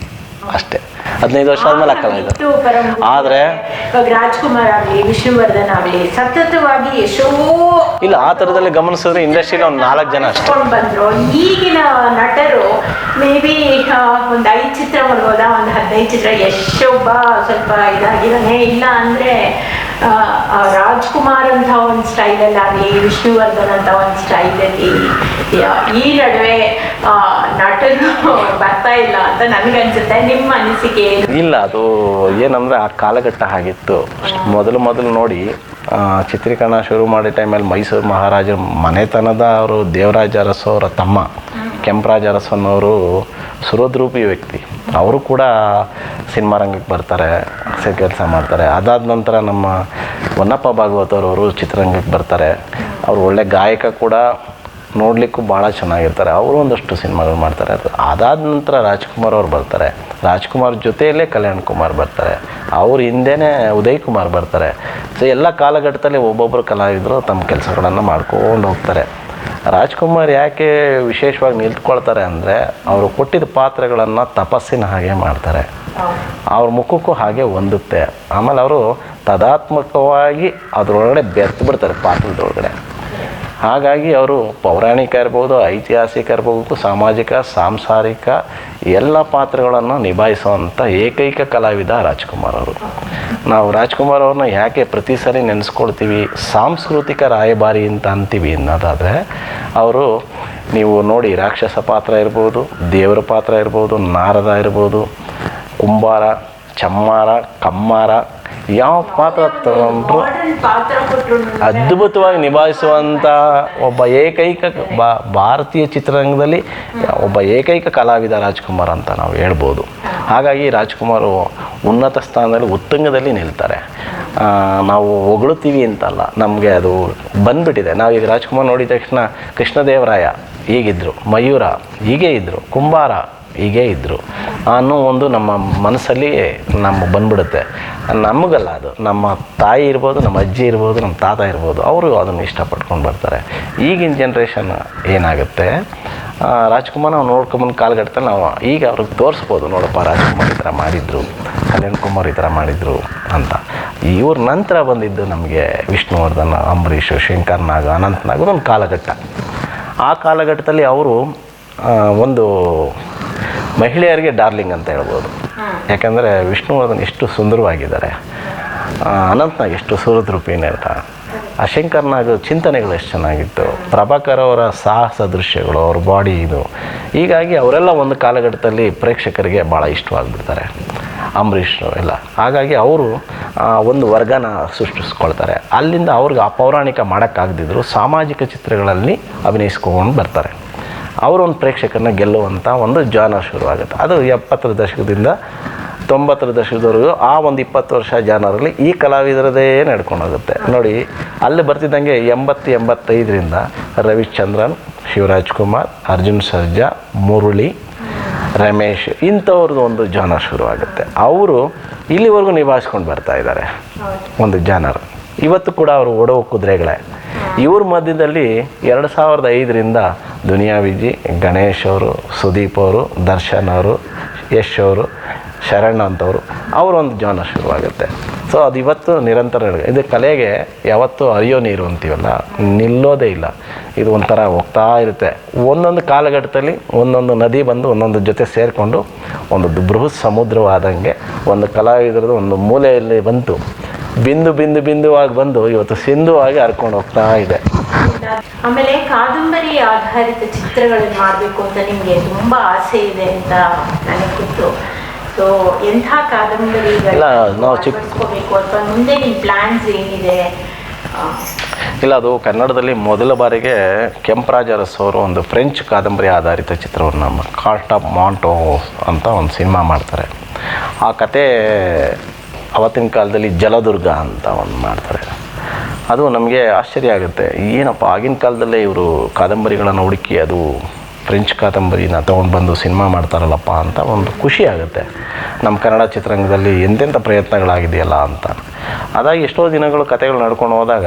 ಅಷ್ಟೇ. 15 ವರ್ಷ ಆದ್ಮೇಲೆ ಕಲಾವಿದ. ಆದರೆ ರಾಜ್ಕುಮಾರ್ ಆಗಲಿ, ವಿಷ್ಣುವರ್ಧನ್ ಆಗಲಿ ಸತತವಾಗಿ ಎಷ್ಟೋ ಇಲ್ಲ, ಆ ಥರದಲ್ಲಿ ಗಮನಿಸಿದ್ರೆ ಇಂಡಸ್ಟ್ರಿಯಲ್ಲಿ ಒಂದು 4 ಜನ ಅಷ್ಟೇ ಬಂದರು. ಈಗಿನ ನಟರು ಮೇ ಬಿ ಒಂದು 5 ಚಿತ್ರ ಮಾಡ್ಬೋದಾ, ಒಂದು 15 ಚಿತ್ರ, ಎಷ್ಟೊಬ್ಬ ಸ್ವಲ್ಪ ಇದಾಗಿದ್ದಾನೆ. ಇಲ್ಲ ಅಂದರೆ ರಾಜ್ಕುಮಾರ್ ಅಂತ ಒಂದು ಸ್ಟೈಲಲ್ಲಿ ಆಗಲಿ, ವಿಷ್ಣುವರ್ಧನ್ ಅಂತ ಒಂದು ಸ್ಟೈಲಲ್ಲಿ ಈ ನಡುವೆ ನಟರು ಬರ್ತಾ ಇಲ್ಲ ಅಂತ ನನಗನ್ಸುತ್ತೆ. ನಿಮ್ಮ ಅನಿಸಿಕೆ? ಇಲ್ಲ, ಅದು ಏನಂದರೆ ಆ ಕಾಲಘಟ್ಟ ಆಗಿತ್ತು. ಮೊದಲು ನೋಡಿ ಚಿತ್ರೀಕರಣ ಶುರು ಮಾಡೋ ಟೈಮಲ್ಲಿ ಮೈಸೂರು ಮಹಾರಾಜರ ಮನೆತನದ ಅವರು ದೇವರಾಜ ಅರಸು ಅವರ ತಮ್ಮ ಕೆಂಪರಾಜ ಅರಸನವರು ಸುರೋದ್ರೂಪಿ ವ್ಯಕ್ತಿ. ಅವರು ಕೂಡ ಸಿನಿಮಾ ರಂಗಕ್ಕೆ ಬರ್ತಾರೆ, ಕೆಲಸ ಮಾಡ್ತಾರೆ. ಅದಾದ ನಂತರ ನಮ್ಮ ಹೊನ್ನಪ್ಪ ಭಾಗವತರವರು ಚಿತ್ರರಂಗಕ್ಕೆ ಬರ್ತಾರೆ. ಅವರು ಒಳ್ಳೆ ಗಾಯಕ ಕೂಡ, ನೋಡಲಿಕ್ಕೂ ಭಾಳ ಚೆನ್ನಾಗಿರ್ತಾರೆ. ಅವರು ಒಂದಷ್ಟು ಸಿನಿಮಾಗಳು ಮಾಡ್ತಾರೆ. ಅದಾದ ನಂತರ ರಾಜ್ಕುಮಾರ್ ಅವ್ರು ಬರ್ತಾರೆ. ರಾಜ್ಕುಮಾರ್ ಜೊತೆಯಲ್ಲೇ ಕಲ್ಯಾಣ್ ಕುಮಾರ್ ಬರ್ತಾರೆ. ಅವ್ರ ಹಿಂದೆಯೇ ಉದಯ್ ಕುಮಾರ್ ಬರ್ತಾರೆ. ಸೊ ಎಲ್ಲ ಕಾಲಘಟ್ಟದಲ್ಲಿ ಒಬ್ಬೊಬ್ಬರು ಕಲಾವಿದರು ತಮ್ಮ ಕೆಲಸಗಳನ್ನು ಮಾಡ್ಕೊಂಡು ಹೋಗ್ತಾರೆ. ರಾಜ್ಕುಮಾರ್ ಯಾಕೆ ವಿಶೇಷವಾಗಿ ನಿಂತ್ಕೊಳ್ತಾರೆ ಅಂದರೆ, ಅವರು ಕೊಟ್ಟಿದ್ದ ಪಾತ್ರಗಳನ್ನು ತಪಸ್ಸಿನ ಹಾಗೆ ಮಾಡ್ತಾರೆ. ಅವ್ರ ಮುಖಕ್ಕೂ ಹಾಗೆ ಹೊಂದುತ್ತೆ. ಆಮೇಲೆ ಅವರು ತದಾತ್ಮಕವಾಗಿ ಅದರೊಳಗಡೆ ಬೆರ್ತು ಬಿಡ್ತಾರೆ ಪಾತ್ರದೊಳಗಡೆ. ಹಾಗಾಗಿ ಅವರು ಪೌರಾಣಿಕ ಇರ್ಬೋದು, ಐತಿಹಾಸಿಕ ಇರ್ಬೋದು, ಸಾಮಾಜಿಕ, ಸಾಂಸಾರಿಕ ಎಲ್ಲ ಪಾತ್ರಗಳನ್ನು ನಿಭಾಯಿಸುವಂಥ ಏಕೈಕ ಕಲಾವಿದ ರಾಜ್ಕುಮಾರ್ ಅವರು. ನಾವು ರಾಜ್ಕುಮಾರ್ ಅವ್ರನ್ನ ಯಾಕೆ ಪ್ರತಿ ಸರಿ ನೆನೆಸ್ಕೊಳ್ತೀವಿ, ಸಾಂಸ್ಕೃತಿಕ ರಾಯಭಾರಿ ಅಂತ ಅಂತೀವಿ ಅನ್ನೋದಾದರೆ, ಅವರು ನೀವು ನೋಡಿ ರಾಕ್ಷಸ ಪಾತ್ರ ಇರ್ಬೋದು, ದೇವರ ಪಾತ್ರ ಇರ್ಬೋದು, ನಾರದ ಇರ್ಬೋದು, ಕುಂಬಾರ, ಚಮ್ಮಾರ, ಕಮ್ಮಾರ, ಯಾವ ಪಾತ್ರ ತಗೊಂಡ್ರು ಅದ್ಭುತವಾಗಿ ನಿಭಾಯಿಸುವಂಥ ಒಬ್ಬ ಏಕೈಕ ಭಾರತೀಯ ಚಿತ್ರರಂಗದಲ್ಲಿ ಒಬ್ಬ ಏಕೈಕ ಕಲಾವಿದ ರಾಜ್ಕುಮಾರ್ ಅಂತ ನಾವು ಹೇಳ್ಬೋದು. ಹಾಗಾಗಿ ರಾಜ್ಕುಮಾರ್ ಉನ್ನತ ಸ್ಥಾನದಲ್ಲಿ ಉತ್ತುಂಗದಲ್ಲಿ ನಿಲ್ತಾರೆ. ನಾವು ಹೊಗಳುತ್ತೀವಿ ಅಂತಲ್ಲ, ನಮಗೆ ಅದು ಬಂದುಬಿಟ್ಟಿದೆ. ನಾವೀಗ ರಾಜ್ಕುಮಾರ್ ನೋಡಿದ ತಕ್ಷಣ ಕೃಷ್ಣದೇವರಾಯ ಹೀಗಿದ್ದರು, ಮಯೂರ ಹೀಗೇ ಇದ್ದರು, ಕುಂಬಾರ ಹೀಗೇ ಇದ್ದರು ಅನ್ನೋ ಒಂದು ನಮ್ಮ ಮನಸ್ಸಲ್ಲಿ ನಮಗೆ ಬಂದ್ಬಿಡುತ್ತೆ. ನಮಗಲ್ಲ, ಅದು ನಮ್ಮ ತಾಯಿ ಇರ್ಬೋದು, ನಮ್ಮ ಅಜ್ಜಿ ಇರ್ಬೋದು, ನಮ್ಮ ತಾತ ಇರ್ಬೋದು, ಅವರು ಅದನ್ನು ಇಷ್ಟಪಟ್ಕೊಂಡು ಬರ್ತಾರೆ. ಈಗಿನ ಜನ್ರೇಷನ್ ಏನಾಗುತ್ತೆ, ರಾಜ್ಕುಮಾರ್ ನಾವು ನೋಡ್ಕೊಂಬಂದು ಕಾಲಘಟ್ಟದಲ್ಲಿ ನಾವು ಈಗ ಅವ್ರಿಗೆ ತೋರಿಸ್ಬೋದು, ನೋಡಪ್ಪ ರಾಜ್ಕುಮಾರ್ ಈ ಥರ ಮಾಡಿದರು, ಕಲ್ಯಾಣ್ ಕುಮಾರ್ ಈ ಥರ ಮಾಡಿದರು ಅಂತ. ಇವ್ರ ನಂತರ ಬಂದಿದ್ದು ನಮಗೆ ವಿಷ್ಣುವರ್ಧನ್, ಅಂಬರೀಷ್, ಶಂಕರ್ ನಾಗ್, ಅನಂತ್ ನಾಗ್ ಒಂದು ಕಾಲಘಟ್ಟ. ಆ ಕಾಲಘಟ್ಟದಲ್ಲಿ ಅವರು ಒಂದು ಮಹಿಳೆಯರಿಗೆ ಡಾರ್ಲಿಂಗ್ ಅಂತ ಹೇಳ್ಬೋದು. ಯಾಕಂದರೆ ವಿಷ್ಣುವರ್ಧನ್ ಎಷ್ಟು ಸುಂದರವಾಗಿದ್ದಾರೆ, ಅನಂತ್ನಾಗ್ ಎಷ್ಟು ಸುಹೃದ್ರೂಪಿ ನಟ, ಆ ಶಂಕರ್ನಾಗ್ ಚಿಂತನೆಗಳು ಎಷ್ಟು ಚೆನ್ನಾಗಿತ್ತು, ಪ್ರಭಾಕರ್ ಅವರ ಸಾಹಸ ದೃಶ್ಯಗಳು, ಅವ್ರ ಬಾಡಿ ಇದು. ಹೀಗಾಗಿ ಅವರೆಲ್ಲ ಒಂದು ಕಾಲಘಟ್ಟದಲ್ಲಿ ಪ್ರೇಕ್ಷಕರಿಗೆ ಭಾಳ ಇಷ್ಟವಾಗಿಬಿಡ್ತಾರೆ, ಅಂಬರೀಷ್ ಎಲ್ಲ. ಹಾಗಾಗಿ ಅವರು ಒಂದು ವರ್ಗನ ಸೃಷ್ಟಿಸ್ಕೊಳ್ತಾರೆ. ಅಲ್ಲಿಂದ ಅವ್ರಿಗೆ ಅಪೌರಾಣಿಕ ಮಾಡೋಕ್ಕಾಗದಿದ್ರು ಸಾಮಾಜಿಕ ಚಿತ್ರಗಳಲ್ಲಿ ಅಭಿನಯಿಸ್ಕೊಂಡು ಬರ್ತಾರೆ. ಅವರೊಂದು ಪ್ರೇಕ್ಷಕರನ್ನ ಗೆಲ್ಲುವಂಥ ಒಂದು ಜಾನರ್ ಶುರುವಾಗುತ್ತೆ. ಅದು 70ರ ದಶಕದಿಂದ 90ರ ದಶಕದವರೆಗೂ ಆ ಒಂದು 20 ವರ್ಷ ಜಾನರಲ್ಲಿ ಈ ಕಲಾವಿದರದೇ ನಡ್ಕೊಂಡು ಹೋಗುತ್ತೆ. ನೋಡಿ, ಅಲ್ಲಿ ಬರ್ತಿದ್ದಂಗೆ 80-85ರಿಂದ ರವಿಚಂದ್ರನ್, ಶಿವರಾಜ್ ಕುಮಾರ್, ಅರ್ಜುನ್ ಸರ್ಜಾ, ಮುರಳಿ, ರಮೇಶ್ ಇಂಥವ್ರದ್ದು ಒಂದು ಜಾನರ್ ಶುರುವಾಗುತ್ತೆ. ಅವರು ಇಲ್ಲಿವರೆಗೂ ನಿಭಾಯಿಸ್ಕೊಂಡು ಬರ್ತಾ ಇದ್ದಾರೆ ಒಂದು ಜಾನರ್. ಇವತ್ತು ಕೂಡ ಅವರು ಓಡೋ ಕುದುರೆಗಳೇ. ಇವ್ರ ಮಧ್ಯದಲ್ಲಿ 2005ರಿಂದ ದುನಿಯಾ ವಿಜಿ, ಗಣೇಶ್ ಅವರು, ಸುದೀಪ್ ಅವರು, ದರ್ಶನ್ ಅವರು, ಯಶ್ ಅವರು, ಶರಣ್ ಅಂತವರು, ಅವರೊಂದು ಜಾನರ್ ಶುರುವಾಗುತ್ತೆ. ಸೊ ಅದು ಇವತ್ತು ನಿರಂತರ. ಇದು ಕಲೆಗೆ ಯಾವತ್ತೂ ಹರಿಯೋ ನೀರು ಅಂತೀವಲ್ಲ, ನಿಲ್ಲೋದೇ ಇಲ್ಲ. ಇದು ಒಂಥರ ಹೋಗ್ತಾ ಇರುತ್ತೆ. ಒಂದೊಂದು ಕಾಲಘಟ್ಟದಲ್ಲಿ ಒಂದೊಂದು ನದಿ ಬಂದು ಒಂದೊಂದು ಜೊತೆ ಸೇರಿಕೊಂಡು ಒಂದು ಬೃಹತ್ ಸಮುದ್ರವಾದಂಗೆ ಒಂದು ಕಲಾವಿದರದ್ದು ಒಂದು ಮೂಲೆಯಲ್ಲಿ ಬಂತು, ಬಿಂದುವಾಗಿ ಬಂದು ಇವತ್ತು ಸಿಂಧುವಾಗಿ ಹರ್ಕೊಂಡು ಹೋಗ್ತಾ ಇದೆ. ಆಮೇಲೆ ಕಾದಂಬರಿ ಆಧಾರಿತ ಚಿತ್ರಗಳನ್ನು ಮಾಡಬೇಕು ಅಂತ ನಿಮಗೆ ತುಂಬ ಆಸೆ ಇದೆ ಅಂತ ನನಗೆ ಗೊತ್ತು. ಸೊ ಎಂಥ ಕಾದಂಬರಿಗಳು ಚಿಕ್ಕಬೇಕು ಅಥವಾ ಮುಂದೆ ನಿಮ್ಮ ಪ್ಲ್ಯಾನ್ಸ್ ಏನಿದೆ? ಇಲ್ಲ, ಅದು ಕನ್ನಡದಲ್ಲಿ ಮೊದಲ ಬಾರಿಗೆ ಕೆಂಪರಾಜ ಅರಸ್ ಅವರು ಒಂದು ಫ್ರೆಂಚ್ ಕಾದಂಬರಿ ಆಧಾರಿತ ಚಿತ್ರವನ್ನು ಕಾರ್ಟ್ ಆಫ್ ಮಾಂಟೋ ಅಂತ ಒಂದು ಸಿನಿಮಾ ಮಾಡ್ತಾರೆ. ಆ ಕತೆ ಅವತ್ತಿನ ಕಾಲದಲ್ಲಿ ಜಲದುರ್ಗ ಅಂತ ಒಂದು ಮಾಡ್ತಾರೆ. ಅದು ನಮಗೆ ಆಶ್ಚರ್ಯ ಆಗುತ್ತೆ, ಏನಪ್ಪ ಆಗಿನ ಕಾಲದಲ್ಲೇ ಇವರು ಕಾದಂಬರಿಗಳನ್ನು ಹುಡುಕಿ ಅದು ಫ್ರೆಂಚ್ ಕಾದಂಬರಿನ ತೊಗೊಂಡು ಬಂದು ಸಿನಿಮಾ ಮಾಡ್ತಾರಲ್ಲಪ್ಪ ಅಂತ ಒಂದು ಖುಷಿ ಆಗುತ್ತೆ. ನಮ್ಮ ಕನ್ನಡ ಚಿತ್ರರಂಗದಲ್ಲಿ ಎಂತೆಂಥ ಪ್ರಯತ್ನಗಳಾಗಿದೆಯಲ್ಲ ಅಂತ. ಅದಾಗಿ ಎಷ್ಟೋ ದಿನಗಳು ಕಥೆಗಳು ನಡ್ಕೊಂಡು ಹೋದಾಗ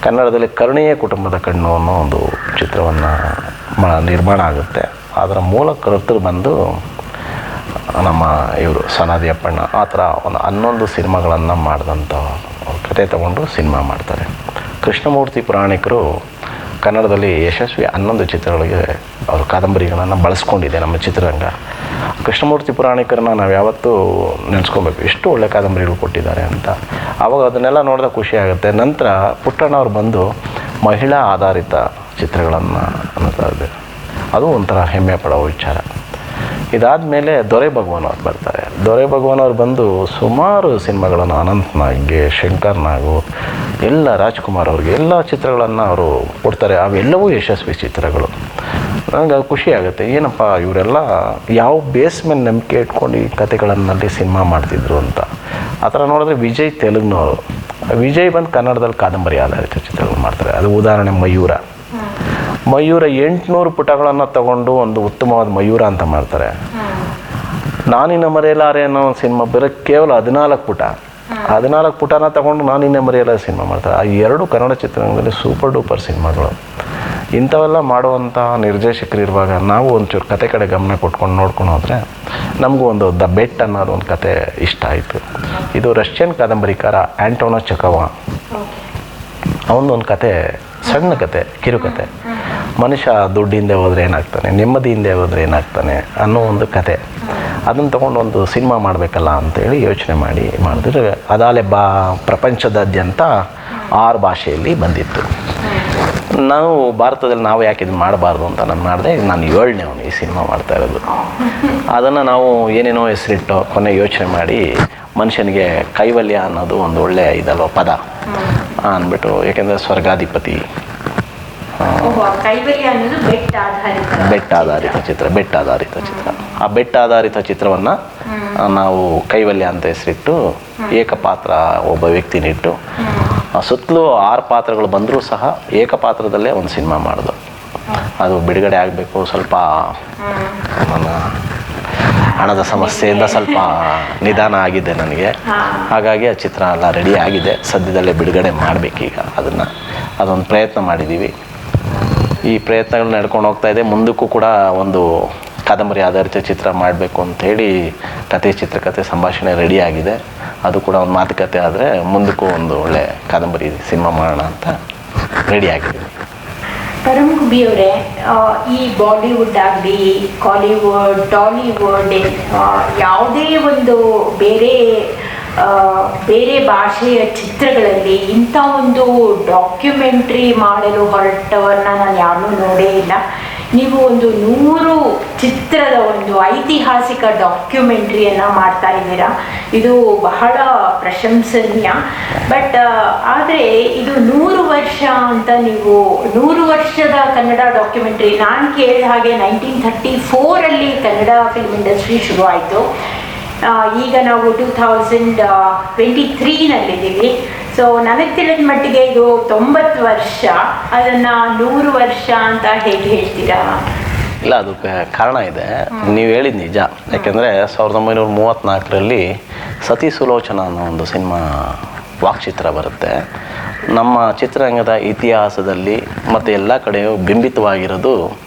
ಕನ್ನಡದಲ್ಲಿ ಕರುಣೆಯ ಕುಟುಂಬದ ಕಣ್ಣು ಅನ್ನೋ ಒಂದು ಚಿತ್ರವನ್ನು ನಿರ್ಮಾಣ ಆಗುತ್ತೆ. ಅದರ ಮೂಲ ಕರ್ತರು ಬಂದು ನಮ್ಮ ಇವರು ಸನಾದಿ ಅಪ್ಪಣ್ಣ. ಆ ಥರ ಒಂದು 11 ಸಿನಿಮಾಗಳನ್ನು ಮಾಡಿದಂಥ ಕತೆ ತಗೊಂಡು ಸಿನಿಮಾ ಮಾಡ್ತಾರೆ. ಕೃಷ್ಣಮೂರ್ತಿ ಪುರಾಣಿಕರು ಕನ್ನಡದಲ್ಲಿ ಯಶಸ್ವಿ 11 ಚಿತ್ರಗಳಿಗೆ ಅವರು ಕಾದಂಬರಿಗಳನ್ನು ಬಳಸ್ಕೊಂಡಿದೆ ನಮ್ಮ ಚಿತ್ರರಂಗ. ಕೃಷ್ಣಮೂರ್ತಿ ಪುರಾಣಿಕರನ್ನ ನಾವು ಯಾವತ್ತೂ ನೆನೆಸ್ಕೊಬೇಕು, ಎಷ್ಟು ಒಳ್ಳೆ ಕಾದಂಬರಿಗಳು ಕೊಟ್ಟಿದ್ದಾರೆ ಅಂತ. ಆವಾಗ ಅದನ್ನೆಲ್ಲ ನೋಡಿದಾಗ ಖುಷಿ ಆಗುತ್ತೆ. ನಂತರ ಪುಟ್ಟಣ್ಣವ್ರು ಬಂದು ಮಹಿಳಾ ಆಧಾರಿತ ಚಿತ್ರಗಳನ್ನು ಅನ್ನೋದು, ಅದು ಒಂಥರ ಹೆಮ್ಮೆ ಪಡೋ ವಿಚಾರ. ಇದಾದ ಮೇಲೆ ದೊರೆ ಭಗವಾನ್ ಅವ್ರು ಬರ್ತಾರೆ. ದೊರೆ ಭಗವಾನ್ ಅವ್ರು ಬಂದು ಸುಮಾರು ಸಿನಿಮಾಗಳನ್ನು ಅನಂತ್ ನಾಗ್ಗೆ, ಶಂಕರ್ ನಾಗು, ಎಲ್ಲ ರಾಜ್ಕುಮಾರ್ ಅವ್ರಿಗೆ ಎಲ್ಲ ಚಿತ್ರಗಳನ್ನು ಅವರು ಕೊಡ್ತಾರೆ. ಅವೆಲ್ಲವೂ ಯಶಸ್ವಿ ಚಿತ್ರಗಳು. ನನಗೆ ಖುಷಿ ಆಗುತ್ತೆ, ಏನಪ್ಪ ಇವರೆಲ್ಲ ಯಾವ ಬೇಸ್ ಮೇಲೆ ನಂಬಿಕೆ ಇಟ್ಕೊಂಡು ಈ ಕತೆಗಳನ್ನಲ್ಲಿ ಸಿನಿಮಾ ಮಾಡ್ತಿದ್ರು ಅಂತ. ಆ ಥರ ನೋಡಿದ್ರೆ ವಿಜಯ್ ತೆಲುಗ್ನವರು, ವಿಜಯ್ ಬಂದು ಕನ್ನಡದಲ್ಲಿ ಕಾದಂಬರಿ ಆಧಾರಿತ ಚಿತ್ರಗಳು ಮಾಡ್ತಾರೆ. ಅದು ಉದಾಹರಣೆ ಮಯೂರ 800 ಪುಟಗಳನ್ನು ತಗೊಂಡು ಒಂದು ಉತ್ತಮವಾದ ಮಯೂರ ಅಂತ ಮಾಡ್ತಾರೆ. ನಾನಿನ್ನ ಮರೆಯಲಾರೆ ಅನ್ನೋ ಒಂದು ಸಿನಿಮಾ ಕೇವಲ 14 ಪುಟನ ತಗೊಂಡು ನಾನಿನ್ನ ಮರೆಯಲಾರೆ ಸಿನಿಮಾ ಮಾಡ್ತಾರೆ. ಆ 2 ಕನ್ನಡ ಚಿತ್ರರಂಗದಲ್ಲಿ ಸೂಪರ್ ಡೂಪರ್ ಸಿನಿಮಾಗಳು. ಇಂಥವೆಲ್ಲ ಮಾಡುವಂಥ ನಿರ್ದೇಶಕರು ಇರುವಾಗ ನಾವು ಒಂಚೂರು ಕತೆ ಕಡೆ ಗಮನ ಕೊಟ್ಕೊಂಡು ನೋಡ್ಕೊಂಡು ಹೋದರೆ ನಮಗೂ ಒಂದು ದ ಬೆಟ್ ಅನ್ನೋದು ಒಂದು ಕತೆ ಇಷ್ಟ ಆಯಿತು. ಇದು ರಷ್ಯನ್ ಕಾದಂಬರಿಕಾರ ಆಂಟೋನೋ ಚೆಕೋವ್. ಅವನದೊಂದು ಕತೆ, ಸಣ್ಣ ಕತೆ, ಕಿರುಕತೆ. ಮನುಷ್ಯ ದುಡ್ಡಿಂದ ಹೋದರೆ ಏನಾಗ್ತಾನೆ, ನೆಮ್ಮದಿಯಿಂದ ಹೋದರೆ ಏನಾಗ್ತಾನೆ ಅನ್ನೋ ಒಂದು ಕತೆ. ಅದನ್ನು ತೊಗೊಂಡು ಒಂದು ಸಿನಿಮಾ ಮಾಡಬೇಕಲ್ಲ ಅಂತೇಳಿ ಯೋಚನೆ ಮಾಡಿದ್ರೆ ಅದಾಲೆ ಪ್ರಪಂಚದಾದ್ಯಂತ 6 ಭಾಷೆಯಲ್ಲಿ ಬಂದಿತ್ತು. ನಾವು ಭಾರತದಲ್ಲಿ ನಾವು ಯಾಕೆ ಇದು ಮಾಡಬಾರ್ದು ಅಂತ ನಾನು ಮಾಡಿದೆ. ನಾನು 7ನೇವನು ಈ ಸಿನಿಮಾ ಮಾಡ್ತಾ ಇರೋದು. ಅದನ್ನು ನಾವು ಏನೇನೋ ಹೆಸರಿಟ್ಟು ಕೊನೆ ಯೋಚನೆ ಮಾಡಿ ಮನುಷ್ಯನಿಗೆ ಕೈವಲ್ಯ ಅನ್ನೋದು ಒಂದು ಒಳ್ಳೆಯ ಇದಲ್ವ ಪದ ಅಂದ್ಬಿಟ್ಟು, ಏಕೆಂದರೆ ಸ್ವರ್ಗಾಧಿಪತಿ ಬೆಟ್ಟ ಆಧಾರಿತ ಚಿತ್ರ. ಆ ಬೆಟ್ಟ ಆಧಾರಿತ ಚಿತ್ರವನ್ನು ನಾವು ಕೈವಲ್ಯ ಅಂತ ಹೆಸರಿಟ್ಟು ಏಕಪಾತ್ರ ಒಬ್ಬ ವ್ಯಕ್ತಿನಿಟ್ಟು ಸುತ್ತಲೂ 6 ಪಾತ್ರಗಳು ಬಂದರೂ ಸಹ ಏಕಪಾತ್ರದಲ್ಲೇ ಒಂದು ಸಿನಿಮಾ ಮಾಡೋದು. ಅದು ಬಿಡುಗಡೆ ಆಗಬೇಕು. ಸ್ವಲ್ಪ ನನ್ನ ಹಣದ ಸಮಸ್ಯೆಯಿಂದ ಸ್ವಲ್ಪ ನಿಧಾನ ಆಗಿದೆ ನನಗೆ. ಹಾಗಾಗಿ ಆ ಚಿತ್ರ ಎಲ್ಲ ರೆಡಿ ಆಗಿದೆ, ಸದ್ಯದಲ್ಲೇ ಬಿಡುಗಡೆ ಮಾಡಬೇಕೀಗ. ಅದೊಂದು ಪ್ರಯತ್ನ ಮಾಡಿದ್ದೀವಿ. ಈ ಪ್ರಯತ್ನಗಳು ನಡ್ಕೊಂಡು ಹೋಗ್ತಾ ಇದೆ. ಮುಂದಕ್ಕೂ ಕೂಡ ಒಂದು ಕಾದಂಬರಿ ಆಧಾರಿತ ಚಿತ್ರ ಮಾಡಬೇಕು ಅಂಥೇಳಿ ಕತೆ, ಚಿತ್ರಕಥೆ, ಸಂಭಾಷಣೆ ರೆಡಿ ಆಗಿದೆ. ಅದು ಕೂಡ ಒಂದು ಮಾತುಕತೆ ಆದರೆ ಮುಂದಕ್ಕೂ ಒಂದು ಒಳ್ಳೆ ಕಾದಂಬರಿ ಸಿನಿಮಾ ಮಾಡೋಣ ಅಂತ ರೆಡಿ ಆಗಿದ್ದೀವಿ. ಪರಮ್ ಗುಬ್ಬಿ ಅವರೇ, ಈ ಬಾಲಿವುಡ್ ಆಗಲಿ, ಕಾಲಿವುಡ್, ಟಾಲಿವುಡ್, ಯಾವುದೇ ಒಂದು ಬೇರೆ ಭಾಷೆಯ ಚಿತ್ರಗಳಲ್ಲಿ ಇಂಥ ಒಂದು ಡಾಕ್ಯುಮೆಂಟ್ರಿ ಮಾಡಲು ಹೊರಟವನ್ನ ನಾನು ಯಾರೂ ನೋಡೇ ಇಲ್ಲ. ನೀವು ಒಂದು 100 ಚಿತ್ರದ ಒಂದು ಐತಿಹಾಸಿಕ ಡಾಕ್ಯುಮೆಂಟ್ರಿಯನ್ನು ಮಾಡ್ತಾ ಇದ್ದೀರಾ. ಇದು ಬಹಳ ಪ್ರಶಂಸನೀಯ. ಬಟ್ ಆದರೆ ಇದು 100 ವರ್ಷ ಅಂತ, ನೀವು 100 ವರ್ಷದ ಕನ್ನಡ ಡಾಕ್ಯುಮೆಂಟ್ರಿ, ನಾನು ಕೇಳಿದ ಹಾಗೆ 1934 ಕನ್ನಡ ಫಿಲ್ಮ್ ಇಂಡಸ್ಟ್ರಿ ಶುರುವಾಯಿತು. ಈಗ ನಾವು 2023 ಸೊ ನನಗೆ ತಿಳಿದ ಮಟ್ಟಿಗೆ ಇದು 90 ವರ್ಷ. ಅದನ್ನು 100 ವರ್ಷ ಅಂತ ಹೇಗೆ ಹೇಳ್ತೀರಾ? ಇಲ್ಲ, ಅದಕ್ಕೆ ಕಾರಣ ಇದೆ. ನೀವು ಹೇಳಿದ ನಿಜ. ಯಾಕೆಂದರೆ 1934 ಸತಿ ಸುಲೋಚನಾ ಅನ್ನೋ ಒಂದು ಸಿನಿಮಾ ವಾಕ್ಚಿತ್ರ ಬರುತ್ತೆ. ನಮ್ಮ ಚಿತ್ರರಂಗದ ಇತಿಹಾಸದಲ್ಲಿ ಮತ್ತು ಎಲ್ಲ ಕಡೆಯೂ ಬಿಂಬಿತವಾಗಿರೋದು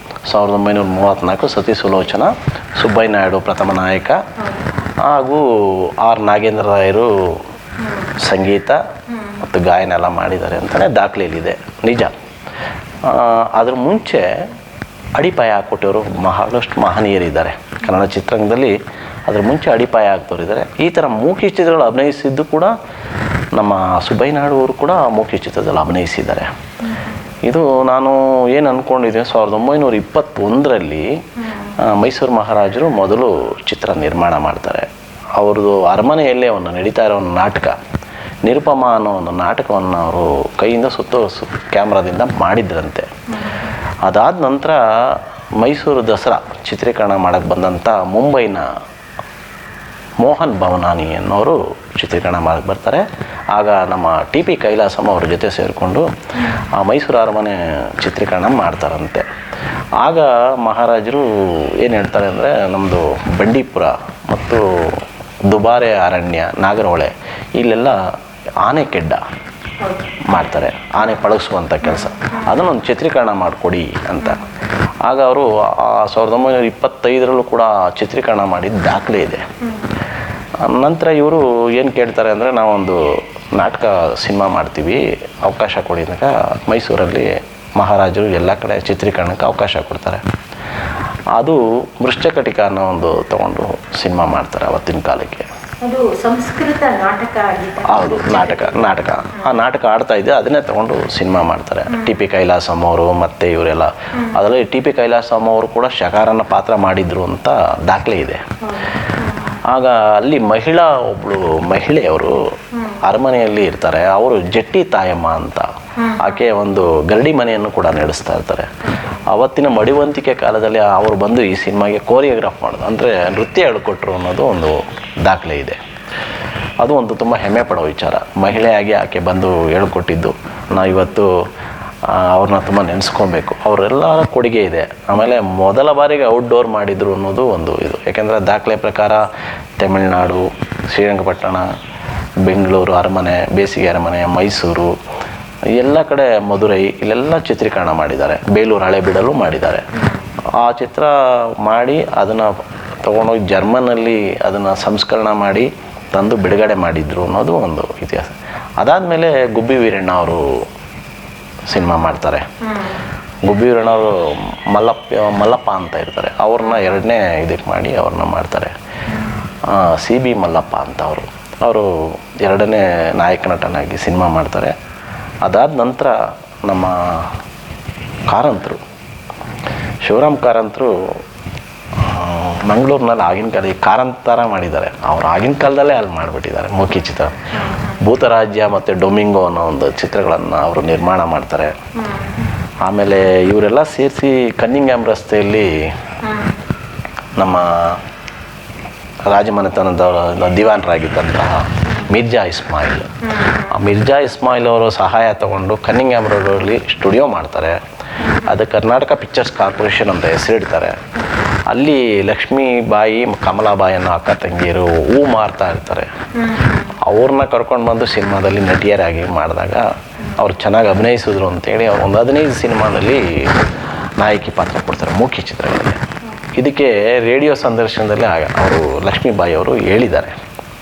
1934 ಸತಿ ಸುಲೋಚನಾ. ಸುಬ್ಬಯ್ಯ ನಾಯ್ಡು ಪ್ರಥಮ ನಾಯಕ ಹಾಗೂ ಆರ್ ನಾಗೇಂದ್ರ ರಾಯರು ಸಂಗೀತ ಮತ್ತು ಗಾಯನ ಎಲ್ಲ ಮಾಡಿದ್ದಾರೆ ಅಂತಲೇ ದಾಖಲೆಯಲ್ಲಿದೆ. ನಿಜ. ಅದ್ರ ಮುಂಚೆ ಅಡಿಪಾಯ ಹಾಕ್ಕೊಟ್ಟವರು ಬಹಳಷ್ಟು ಮಹನೀಯರಿದ್ದಾರೆ ಕನ್ನಡ ಚಿತ್ರರಂಗದಲ್ಲಿ. ಅದ್ರ ಮುಂಚೆ ಅಡಿಪಾಯ ಹಾಕ್ತವ್ರಿದ್ದಾರೆ. ಈ ಥರ ಮೂಕಿ ಚಿತ್ರಗಳು ಅಭಿನಯಿಸಿದ್ದು ಕೂಡ ನಮ್ಮ ಸುಬ್ಬಯ್ಯ ನಾಯ್ಡು ಅವರು ಕೂಡ ಮೂಕಿ ಚಿತ್ರದಲ್ಲಿ ಅಭಿನಯಿಸಿದ್ದಾರೆ. ಇದು ನಾನು ಏನು ಅಂದ್ಕೊಂಡಿದ್ದೆ, 1921 ಮೈಸೂರು ಮಹಾರಾಜರು ಮೊದಲು ಚಿತ್ರ ನಿರ್ಮಾಣ ಮಾಡ್ತಾರೆ. ಅವ್ರದ್ದು ಅರಮನೆಯಲ್ಲೇ ಒಂದು ನಡೀತಾ ಇರೋ ಒಂದು ನಾಟಕ ನಿರುಪಮ ಅನ್ನೋ ಒಂದು ನಾಟಕವನ್ನು ಅವರು ಕೈಯಿಂದ ಕ್ಯಾಮ್ರಾದಿಂದ ಮಾಡಿದ್ರಂತೆ. ಅದಾದ ನಂತರ ಮೈಸೂರು ದಸರಾ ಚಿತ್ರೀಕರಣ ಮಾಡೋಕ್ಕೆ ಬಂದಂಥ ಮುಂಬೈನ ಮೋಹನ್ ಭವನಾನಿ ಅನ್ನೋರು ಚಿತ್ರೀಕರಣ ಮಾಡೋಕ್ಕೆ ಬರ್ತಾರೆ. ಆಗ ನಮ್ಮ ಟಿ ಪಿ ಕೈಲಾಸಮ್ಮ ಅವ್ರ ಜೊತೆ ಸೇರಿಕೊಂಡು ಆ ಮೈಸೂರು ಅರಮನೆ ಚಿತ್ರೀಕರಣ ಮಾಡ್ತಾರಂತೆ. ಆಗ ಮಹಾರಾಜರು ಏನು ಹೇಳ್ತಾರೆ ಅಂದರೆ, ನಮ್ಮದು ಬಂಡೀಪುರ ಮತ್ತು ದುಬಾರೆ ಅರಣ್ಯ, ನಾಗರಹೊಳೆ ಇಲ್ಲೆಲ್ಲ ಆನೆ ಕೆಡ್ಡ ಮಾಡ್ತಾರೆ, ಆನೆ ಪಳಗಿಸುವಂಥ ಕೆಲಸ, ಅದನ್ನೊಂದು ಚಿತ್ರೀಕರಣ ಮಾಡಿಕೊಡಿ ಅಂತ. ಆಗ ಅವರು 1925 ಕೂಡ ಚಿತ್ರೀಕರಣ ಮಾಡಿದ ದಾಖಲೆ ಇದೆ. ನಂತರ ಇವರು ಏನು ಕೇಳ್ತಾರೆ ಅಂದರೆ, ನಾವೊಂದು ನಾಟಕ ಸಿನಿಮಾ ಮಾಡ್ತೀವಿ, ಅವಕಾಶ ಕೊಡಿ ಅಂದಾಗ ಮೈಸೂರಲ್ಲಿ ಮಹಾರಾಜರು ಎಲ್ಲ ಕಡೆ ಚಿತ್ರೀಕರಣಕ್ಕೆ ಅವಕಾಶ ಕೊಡ್ತಾರೆ. ಅದು ಮೃಶ್ಚಕಟಿಕ ಅನ್ನೋ ಒಂದು ತೊಗೊಂಡು ಸಿನಿಮಾ ಮಾಡ್ತಾರೆ ಅವತ್ತಿನ ಕಾಲಕ್ಕೆ. ಅದು ಸಂಸ್ಕೃತ ನಾಟಕ ಆಗಿತ್ತು. ಹೌದು, ನಾಟಕ ಆ ನಾಟಕ ಆಡ್ತಾ ಇದ್ದೆ, ಅದನ್ನೇ ತೊಗೊಂಡು ಸಿನಿಮಾ ಮಾಡ್ತಾರೆ. ಟಿ ಪಿ ಕೈಲಾಸಮ್ಮ ಅವರು ಮತ್ತು ಇವರೆಲ್ಲ. ಅದರಲ್ಲಿ ಟಿ ಪಿ ಕೈಲಾಸಮ್ಮ ಅವರು ಕೂಡ ಶಕಾರನ ಪಾತ್ರ ಮಾಡಿದ್ರು ಅಂತ ದಾಖಲೆ ಇದೆ. ಆಗ ಅಲ್ಲಿ ಒಬ್ಬಳು ಮಹಿಳೆಯವರು ಅರಮನೆಯಲ್ಲಿ ಇರ್ತಾರೆ. ಅವರು ಜಟ್ಟಿ ತಾಯಮ್ಮ ಅಂತ, ಆಕೆ ಒಂದು ಗರಡಿ ಮನೆಯನ್ನು ಕೂಡ ನಡೆಸ್ತಾ ಇರ್ತಾರೆ. ಅವತ್ತಿನ ಮಡಿವಂತಿಕೆ ಕಾಲದಲ್ಲಿ ಅವರು ಬಂದು ಈ ಸಿನಿಮಾಗೆ ಕೋರಿಯೋಗ್ರಾಫ್ ಮಾಡೋದು, ಅಂದರೆ ನೃತ್ಯ ಹೇಳ್ಕೊಟ್ರು ಅನ್ನೋದು ಒಂದು ದಾಖಲೆ ಇದೆ. ಅದು ಒಂದು ತುಂಬ ಹೆಮ್ಮೆ ಪಡೋ ವಿಚಾರ. ಮಹಿಳೆಯಾಗಿ ಆಕೆ ಬಂದು ಹೇಳ್ಕೊಟ್ಟಿದ್ದು ನಾವು ಇವತ್ತು ಅವ್ರನ್ನ ತುಂಬ ನೆನೆಸ್ಕೊಬೇಕು. ಅವರೆಲ್ಲರ ಕೊಡುಗೆ ಇದೆ. ಆಮೇಲೆ ಮೊದಲ ಬಾರಿಗೆ ಔಟ್ಡೋರ್ ಮಾಡಿದರು ಅನ್ನೋದು ಒಂದು ಇದು. ಯಾಕೆಂದರೆ ದಾಖಲೆ ಪ್ರಕಾರ ತಮಿಳುನಾಡು, ಶ್ರೀರಂಗಪಟ್ಟಣ, ಬೆಂಗಳೂರು ಅರಮನೆ, ಬೇಸಿಗೆ ಅರಮನೆ, ಮೈಸೂರು, ಎಲ್ಲ ಕಡೆ ಮಧುರೈ ಇಲ್ಲೆಲ್ಲ ಚಿತ್ರೀಕರಣ ಮಾಡಿದ್ದಾರೆ. ಬೇಲೂರು ಹಳೆಬೀಡಲ್ಲೂ ಮಾಡಿದ್ದಾರೆ. ಆ ಚಿತ್ರ ಮಾಡಿ ಅದನ್ನು ತೊಗೊಂಡೋಗಿ ಜರ್ಮನಲ್ಲಿ ಅದನ್ನು ಸಂಸ್ಕರಣ ಮಾಡಿ ತಂದು ಬಿಡುಗಡೆ ಮಾಡಿದ್ರು ಅನ್ನೋದು ಒಂದು ಇತಿಹಾಸ. ಅದಾದಮೇಲೆ ಗುಬ್ಬಿ ವೀರಣ್ಣ ಅವರು ಸಿನಿಮಾ ಮಾಡ್ತಾರೆ. ಗುಬ್ಬಿ ವೀರಣ್ಣ ಅವರು ಮಲ್ಲಪ್ಪ ಅಂತ ಇರ್ತಾರೆ, ಅವ್ರನ್ನ 2ನೇ ಇದಕ್ಕೆ ಮಾಡಿ ಅವ್ರನ್ನ ಮಾಡ್ತಾರೆ. ಸಿ ಬಿ ಮಲ್ಲಪ್ಪ ಅಂತ ಅವರು 2ನೇ ನಾಯಕ ನಟನಾಗಿ ಸಿನಿಮಾ ಮಾಡ್ತಾರೆ. ಅದಾದ ನಂತರ ನಮ್ಮ ಕಾರಂತರು, ಶಿವರಾಮ್ ಕಾರಂತರು ಮಂಗಳೂರಿನಲ್ಲಿ ಆಗಿನ ಕಾಲ ಈ ಕಾರಂತರ ಮಾಡಿದ್ದಾರೆ. ಅವ್ರು ಆಗಿನ ಕಾಲದಲ್ಲೇ ಅಲ್ಲಿ ಮಾಡಿಬಿಟ್ಟಿದ್ದಾರೆ ಮೂಕಿ ಚಿತ್ರ. ಭೂತರಾಜ್ಯ ಮತ್ತು ಡೊಮಿಂಗೋ ಅನ್ನೋ ಒಂದು ಚಿತ್ರಗಳನ್ನು ಅವರು ನಿರ್ಮಾಣ ಮಾಡ್ತಾರೆ. ಆಮೇಲೆ ಇವರೆಲ್ಲ ಸೇರಿಸಿ ಕನ್ನಿಂಗ್ಹ್ಯಾಮ್ ರಸ್ತೆಯಲ್ಲಿ ನಮ್ಮ ರಾಜಮನೆತನದ ದಿವಾನರಾಗಿದ್ದಂತಹ ಮಿರ್ಜಾ ಇಸ್ಮಾಯಿಲ್, ಆ ಮಿರ್ಜಾ ಇಸ್ಮಾಯಿಲ್ ಅವರು ಸಹಾಯ ತಗೊಂಡು ಕನ್ನಿಂಗ್ಹ್ಯಾಮ್ ರೋಡಲ್ಲಿ ಸ್ಟುಡಿಯೋ ಮಾಡ್ತಾರೆ. ಅದು ಕರ್ನಾಟಕ ಪಿಕ್ಚರ್ಸ್ ಕಾರ್ಪೊರೇಷನ್ ಅಂತ ಹೆಸರಿಡ್ತಾರೆ. ಅಲ್ಲಿ ಲಕ್ಷ್ಮೀಬಾಯಿ, ಕಮಲಾಬಾಯಿ ಅನ್ನೋ ಅಕ್ಕ ತಂಗಿಯರು ಹೂ ಮಾರ್ತಾ ಇರ್ತಾರೆ. ಅವ್ರನ್ನ ಕರ್ಕೊಂಡು ಬಂದು ಸಿನಿಮಾದಲ್ಲಿ ನಟಿಯರಾಗಿ ಮಾಡಿದಾಗ ಅವ್ರು ಚೆನ್ನಾಗಿ ಅಭಿನಯಿಸಿದ್ರು ಅಂತೇಳಿ ಅವ್ರು ಒಂದು 15 ಸಿನಿಮಾದಲ್ಲಿ ನಾಯಕಿ ಪಾತ್ರ ಕೊಡ್ತಾರೆ ಮೂಕಿ ಚಿತ್ರಗಳಿಗೆ. ಇದಕ್ಕೆ ರೇಡಿಯೋ ಸಂದರ್ಶನದಲ್ಲಿ ಅವರು ಲಕ್ಷ್ಮೀಬಾಯಿ ಅವರು ಹೇಳಿದ್ದಾರೆ,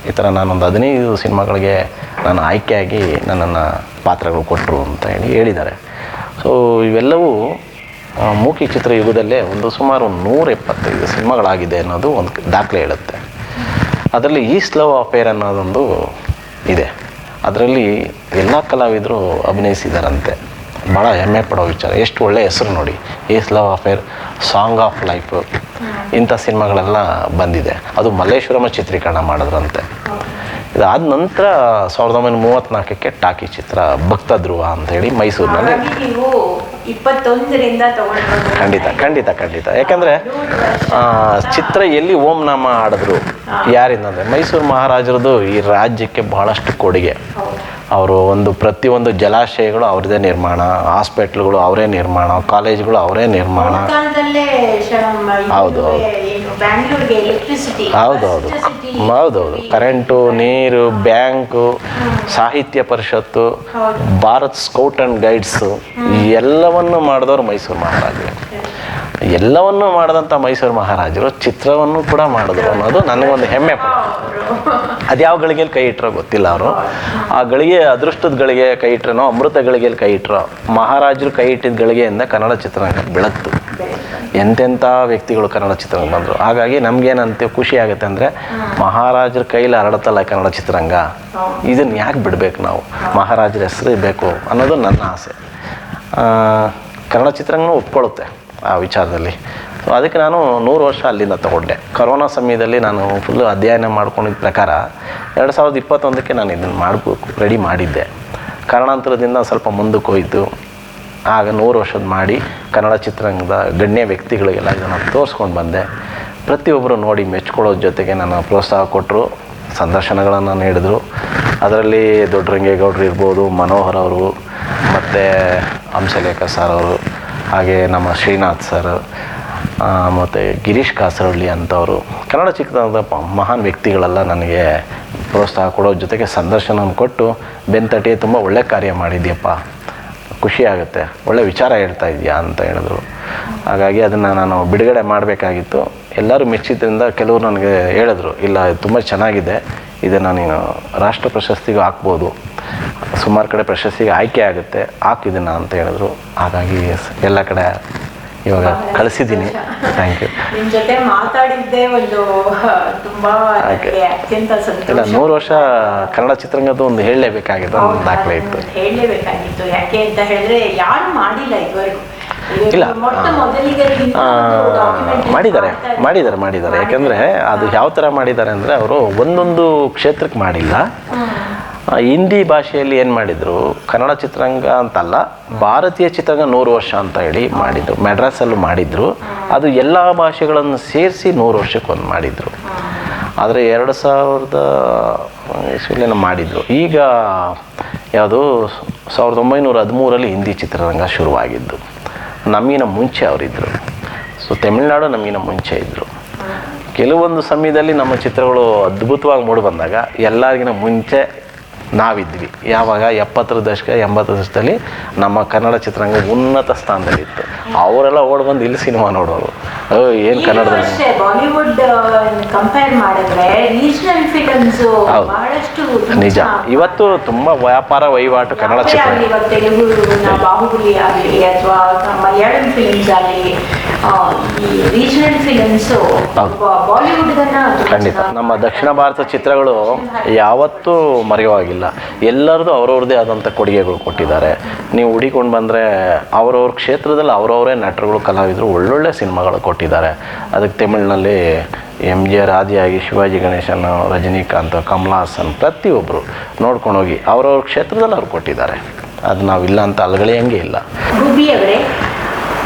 ಈ ಥರ ನಾನೊಂದು 15 ಸಿನಿಮಾಗಳಿಗೆ ನಾನು ಆಯ್ಕೆಯಾಗಿ ನನ್ನನ್ನು ಪಾತ್ರಗಳು ಕೊಟ್ಟರು ಅಂತ ಹೇಳಿದ್ದಾರೆ. ಸೊ ಇವೆಲ್ಲವೂ ಮೂಕಿ ಚಿತ್ರಯುಗದಲ್ಲೇ ಸುಮಾರು 175 ಸಿನಿಮಾಗಳಾಗಿದೆ ಅನ್ನೋದು ಒಂದು ದಾಖಲೆ ಹೇಳುತ್ತೆ. ಅದರಲ್ಲಿ ಈಸ್ಟ್ ಲವ್ ಅಫೇರ್ ಅನ್ನೋದೊಂದು ಇದೆ. ಅದರಲ್ಲಿ ಎಲ್ಲ ಕಲಾವಿದರು ಅಭಿನಯಿಸಿದಾರಂತೆ. ಭಾಳ ಹೆಮ್ಮೆ ಪಡೋ ವಿಚಾರ. ಎಷ್ಟು ಒಳ್ಳೆಯ ಹೆಸರು ನೋಡಿ, East love affair, song of life, ಇಂಥ ಸಿನಿಮಾಗಳೆಲ್ಲ ಬಂದಿದೆ. ಅದು ಮಲ್ಲೇಶ್ವರಮ ಚಿತ್ರೀಕರಣ ಮಾಡಿದ್ರಂತೆ. ಇದಾದ ನಂತರ 1934ಕ್ಕೆ ಟಾಕಿ ಚಿತ್ರ ಭಕ್ತ ಧ್ರುವ ಅಂತೇಳಿ ಮೈಸೂರಿನಲ್ಲಿ. ಖಂಡಿತ ಯಾಕಂದರೆ ಚಿತ್ರ ಎಲ್ಲಿ ಓಂ ನಾಮ ಆಡಿದ್ರು ಯಾರಿಂದಂದರೆ ಮೈಸೂರು ಮಹಾರಾಜರದು ಈ ರಾಜ್ಯಕ್ಕೆ ಬಹಳಷ್ಟು ಕೊಡುಗೆ. ಅವರು ಪ್ರತಿಯೊಂದು ಜಲಾಶಯಗಳು ಅವ್ರದ್ದೇ ನಿರ್ಮಾಣ, ಹಾಸ್ಪಿಟ್ಲ್ಗಳು ಅವರೇ ನಿರ್ಮಾಣ, ಕಾಲೇಜ್ಗಳು ಅವರೇ ನಿರ್ಮಾಣ. ಹೌದೌದು ಕರೆಂಟು, ನೀರು, ಬ್ಯಾಂಕು, ಸಾಹಿತ್ಯ ಪರಿಷತ್ತು, ಭಾರತ್ ಸ್ಕೌಟ್ ಆ್ಯಂಡ್ ಗೈಡ್ಸು ಎಲ್ಲವನ್ನು ಮಾಡಿದವರು ಮೈಸೂರು ಮಹಾರಾಜರು. ಎಲ್ಲವನ್ನೂ ಮಾಡಿದಂಥ ಮೈಸೂರು ಮಹಾರಾಜರು ಚಿತ್ರವನ್ನು ಕೂಡ ಮಾಡಿದ್ರು ಅನ್ನೋದು ನನಗೊಂದು ಹೆಮ್ಮೆ ಪಡ. ಅದು ಯಾವ ಗಳಿಗೆಯಲ್ಲಿ ಕೈ ಇಟ್ಟರೋ ಗೊತ್ತಿಲ್ಲ. ಅವರು ಆ ಗಳಿಗೆ ಅದೃಷ್ಟದ ಗಳಿಗೆ ಕೈ ಇಟ್ರೇನೋ, ಅಮೃತ ಗಳಿಗೆಯಲ್ಲಿ ಕೈ ಇಟ್ಟರೋ, ಮಹಾರಾಜರು ಕೈ ಇಟ್ಟಿದ್ದ ಗಳಿಗೆಯಿಂದ ಕನ್ನಡ ಚಿತ್ರರಂಗ ಬೆಳಗ್ತು. ಎಂತೆಂಥ ವ್ಯಕ್ತಿಗಳು ಕನ್ನಡ ಚಿತ್ರರಂಗ ಬಂದರು. ಹಾಗಾಗಿ ನಮಗೇನಂತ ಖುಷಿ ಆಗುತ್ತೆ ಅಂದರೆ, ಮಹಾರಾಜರ ಕೈಲಿ ಹರಡುತ್ತಲ್ಲ ಕನ್ನಡ ಚಿತ್ರರಂಗ, ಇದನ್ನು ಯಾಕೆ ಬಿಡಬೇಕು ನಾವು, ಮಹಾರಾಜರ ಹೆಸರು ಬೇಕು ಅನ್ನೋದು ನನ್ನ ಆಸೆ. ಕನ್ನಡ ಚಿತ್ರರಂಗನೂ ಒಪ್ಕೊಳ್ಳುತ್ತೆ ಆ ವಿಚಾರದಲ್ಲಿ. ಸೊ ಅದಕ್ಕೆ ನಾನು 100 ವರ್ಷ ಅಲ್ಲಿಂದ ತಗೊಂಡೆ. ಕೊರೋನಾ ಸಮಯದಲ್ಲಿ ನಾನು ಫುಲ್ಲು ಅಧ್ಯಯನ ಮಾಡ್ಕೊಂಡಿದ್ದ ಪ್ರಕಾರ 2021ಕ್ಕೆ ನಾನು ಇದನ್ನು ಮಾಡಬೇಕು ರೆಡಿ ಮಾಡಿದ್ದೆ. ಕಾರಣಾಂತರದಿಂದ ಸ್ವಲ್ಪ ಮುಂದಕ್ಕೆ ಹೋಯಿತು. ಆಗ 100 ವರ್ಷದ ಮಾಡಿ ಕನ್ನಡ ಚಿತ್ರರಂಗದ ಗಣ್ಯ ವ್ಯಕ್ತಿಗಳಿಗೆಲ್ಲ ಇದನ್ನು ತೋರಿಸ್ಕೊಂಡು ಬಂದೆ. ಪ್ರತಿಯೊಬ್ಬರು ನೋಡಿ ಮೆಚ್ಕೊಳ್ಳೋದ್ರ ಜೊತೆಗೆ ನನ್ನ ಪ್ರೋತ್ಸಾಹ ಕೊಟ್ಟರು, ಸಂದರ್ಶನಗಳನ್ನು ನೀಡಿದ್ರು. ಅದರಲ್ಲಿ ದೊಡ್ಡರಂಗೇಗೌಡರು ಇರ್ಬೋದು, ಮನೋಹರ್ ಅವರು, ಮತ್ತು ಹಂಸಲೇಖ ಸರ್ ಅವರು, ಹಾಗೆ ನಮ್ಮ ಶ್ರೀನಾಥ್ ಸರ್, ಮತ್ತು ಗಿರೀಶ್ ಕಾಸರಳ್ಳಿ ಅಂಥವರು, ಕನ್ನಡ ಚಿತ್ರರಂಗದ ಮಹಾನ್ ವ್ಯಕ್ತಿಗಳೆಲ್ಲ ನನಗೆ ಪ್ರೋತ್ಸಾಹ ಕೊಡೋದ್ರ ಜೊತೆಗೆ ಸಂದರ್ಶನ ಕೊಟ್ಟು ಬೆನ್ತಟ್ಟಿ ತುಂಬ ಒಳ್ಳೆ ಕಾರ್ಯ ಮಾಡಿದ್ಯಪ್ಪ, ಖುಷಿ ಆಗುತ್ತೆ, ಒಳ್ಳೆ ವಿಚಾರ ಹೇಳ್ತಾ ಇದೆಯಾ ಅಂತ ಹೇಳಿದ್ರು. ಹಾಗಾಗಿ ಅದನ್ನು ನಾನು ಬಿಡುಗಡೆ ಮಾಡಬೇಕಾಗಿತ್ತು. ಎಲ್ಲರೂ ಮೆಚ್ಚಿದ್ರಿಂದ ಕೆಲವರು ನನಗೆ ಹೇಳಿದ್ರು, ಇಲ್ಲ ಇದು ತುಂಬ ಚೆನ್ನಾಗಿದೆ, ಇದನ್ನು ನೀನು ರಾಷ್ಟ್ರ ಪ್ರಶಸ್ತಿಗೂ ಹಾಕ್ಬೋದು, ಸುಮಾರು ಕಡೆ ಪ್ರಶಸ್ತಿಗೆ ಆಯ್ಕೆ ಆಗುತ್ತೆ, ಹಾಕಿದ್ದೀನ ಅಂತ ಹೇಳಿದ್ರು. ಹಾಗಾಗಿ ಎಲ್ಲ ಕಡೆ ಇವಾಗ ಕಳಿಸಿದ್ದೀನಿ. Thank you. ನಿಮ್ಮ ಜೊತೆ ಮಾತಾಡಿದ್ದೇ ಒಂದು ತುಂಬ ಅತ್ಯಂತ ಸಂತೋಷ. ಇಲ್ಲ, 100 ವರ್ಷ ಕನ್ನಡ ಚಿತ್ರರಂಗದ ಒಂದು ಹೇಳಲೇಬೇಕಾಗಿತ್ತು, ಒಂದು ದಾಖಲೆ ಇತ್ತು. ಹೇಳಲೇಬೇಕಾಗಿತ್ತು. ಯಾಕೆ ಅಂತ ಹೇಳಿದ್ರೆ ಯಾರು ಮಾಡಿಲ್ಲ ಇದುವರೆಗೂ. ಇಲ್ಲ, ಮಾಡಿದ್ದಾರೆ. ಯಾಕಂದರೆ ಅದು ಯಾವ ಥರ ಮಾಡಿದ್ದಾರೆ ಅಂದರೆ, ಅವರು ಒಂದೊಂದು ಕ್ಷೇತ್ರಕ್ಕೆ ಮಾಡಿಲ್ಲ. ಹಿಂದಿ ಭಾಷೆಯಲ್ಲಿ ಏನು ಮಾಡಿದರು, ಕನ್ನಡ ಚಿತ್ರರಂಗ ಅಂತಲ್ಲ, ಭಾರತೀಯ ಚಿತ್ರರಂಗ 100 ವರ್ಷ ಅಂತ ಹೇಳಿ ಮಾಡಿದರು. ಮೆಡ್ರಾಸಲ್ಲೂ ಮಾಡಿದರು. ಅದು ಎಲ್ಲ ಭಾಷೆಗಳನ್ನು ಸೇರಿಸಿ 100 ವರ್ಷಕ್ಕೊಂದು ಮಾಡಿದರು. ಆದರೆ 2000 ಇಸ್ವಿಲೇನೋ ಮಾಡಿದರು. ಈಗ ಯಾವುದು 1913ರಲ್ಲಿ ಹಿಂದಿ ಚಿತ್ರರಂಗ ಶುರುವಾಗಿದ್ದು. ನಮಗಿನ ಮುಂಚೆ ಅವರಿದ್ದರು. ಸೊ ತಮಿಳ್ನಾಡು ನಮಗಿನ ಮುಂಚೆ ಇದ್ದರು. ಕೆಲವೊಂದು ಸಮಯದಲ್ಲಿ ನಮ್ಮ ಚಿತ್ರಗಳು ಅದ್ಭುತವಾಗಿ ಮೂಡಿ ಬಂದಾಗ ಎಲ್ಲರಿಗಿನ ಮುಂಚೆ ನಾವಿದ್ವಿ. ಯಾವಾಗ 70ರ ದಶಕ 80ರ ದಶಕದಲ್ಲಿ ನಮ್ಮ ಕನ್ನಡ ಚಿತ್ರರಂಗ ಉನ್ನತ ಸ್ಥಾನದಲ್ಲಿತ್ತು. ಅವರೆಲ್ಲ ಓಡ್ಬಂದು ಇಲ್ಲಿ ಸಿನಿಮಾ ನೋಡೋರು. ಏನು ಕನ್ನಡದಲ್ಲಿ ಬಾಲಿವುಡ್ ಕಂಪೇರ್ ಮಾಡಿದ್ರೆ ರೀಜನಲ್ ಫಿಲ್ಮ್ಸ್ ಬಹಳಷ್ಟು ನಿಜ. ಇವತ್ತು ತುಂಬ ವ್ಯಾಪಾರ ವಹಿವಾಟು ಕನ್ನಡ ಚಿತ್ರ. ತೆಲುಗು ಬಾಹುಬಲಿ ಆಗಲಿ ಅಥವಾ ಮಲಯಾಳಂ ಫಿಲ್ಮ್ಸ್ ಆಗಲಿ, ಈ ರೀಜನಲ್ ಫಿಲ್ಮ್ಸ್ ಬಾಲಿವುಡ್ಗನ್ನ ಖಂಡಿತ ನಮ್ಮ ದಕ್ಷಿಣ ಭಾರತ ಚಿತ್ರಗಳು ಯಾವತ್ತೂ ಮರೆಯುವಾಗಿಲ್ಲ. ಎಲ್ಲರದು ಅವ್ರವ್ರದ್ದೇ ಆದಂಥ ಕೊಡುಗೆಗಳು ಕೊಟ್ಟಿದ್ದಾರೆ. ನೀವು ಹುಡಿಕೊಂಡು ಬಂದರೆ ಅವರವ್ರ ಕ್ಷೇತ್ರದಲ್ಲಿ ಅವರವರೇ ನಟರುಗಳು, ಕಲಾವಿದರು ಒಳ್ಳೊಳ್ಳೆ ಸಿನಿಮಾಗಳು ಕೊಟ್ಟಿದ್ದಾರೆ. ಅದಕ್ಕೆ ತಮಿಳಿನಲ್ಲಿ MGR ಆದಿಯಾಗಿ ಶಿವಾಜಿ ಗಣೇಶನ್, ರಜನಿಕಾಂತ್, ಕಮಲ್ ಹಾಸನ್ ಪ್ರತಿಯೊಬ್ಬರು ನೋಡ್ಕೊಂಡು ಹೋಗಿ ಅವರವ್ರ ಕ್ಷೇತ್ರದಲ್ಲಿ ಅವ್ರು ಕೊಟ್ಟಿದ್ದಾರೆ. ಅದು ನಾವಿಲ್ಲ ಅಂತ ಅಲ್ಗಳೆಯಂಗೆ ಇಲ್ಲ. ಗುಬ್ಬಿ ಅವರೇ,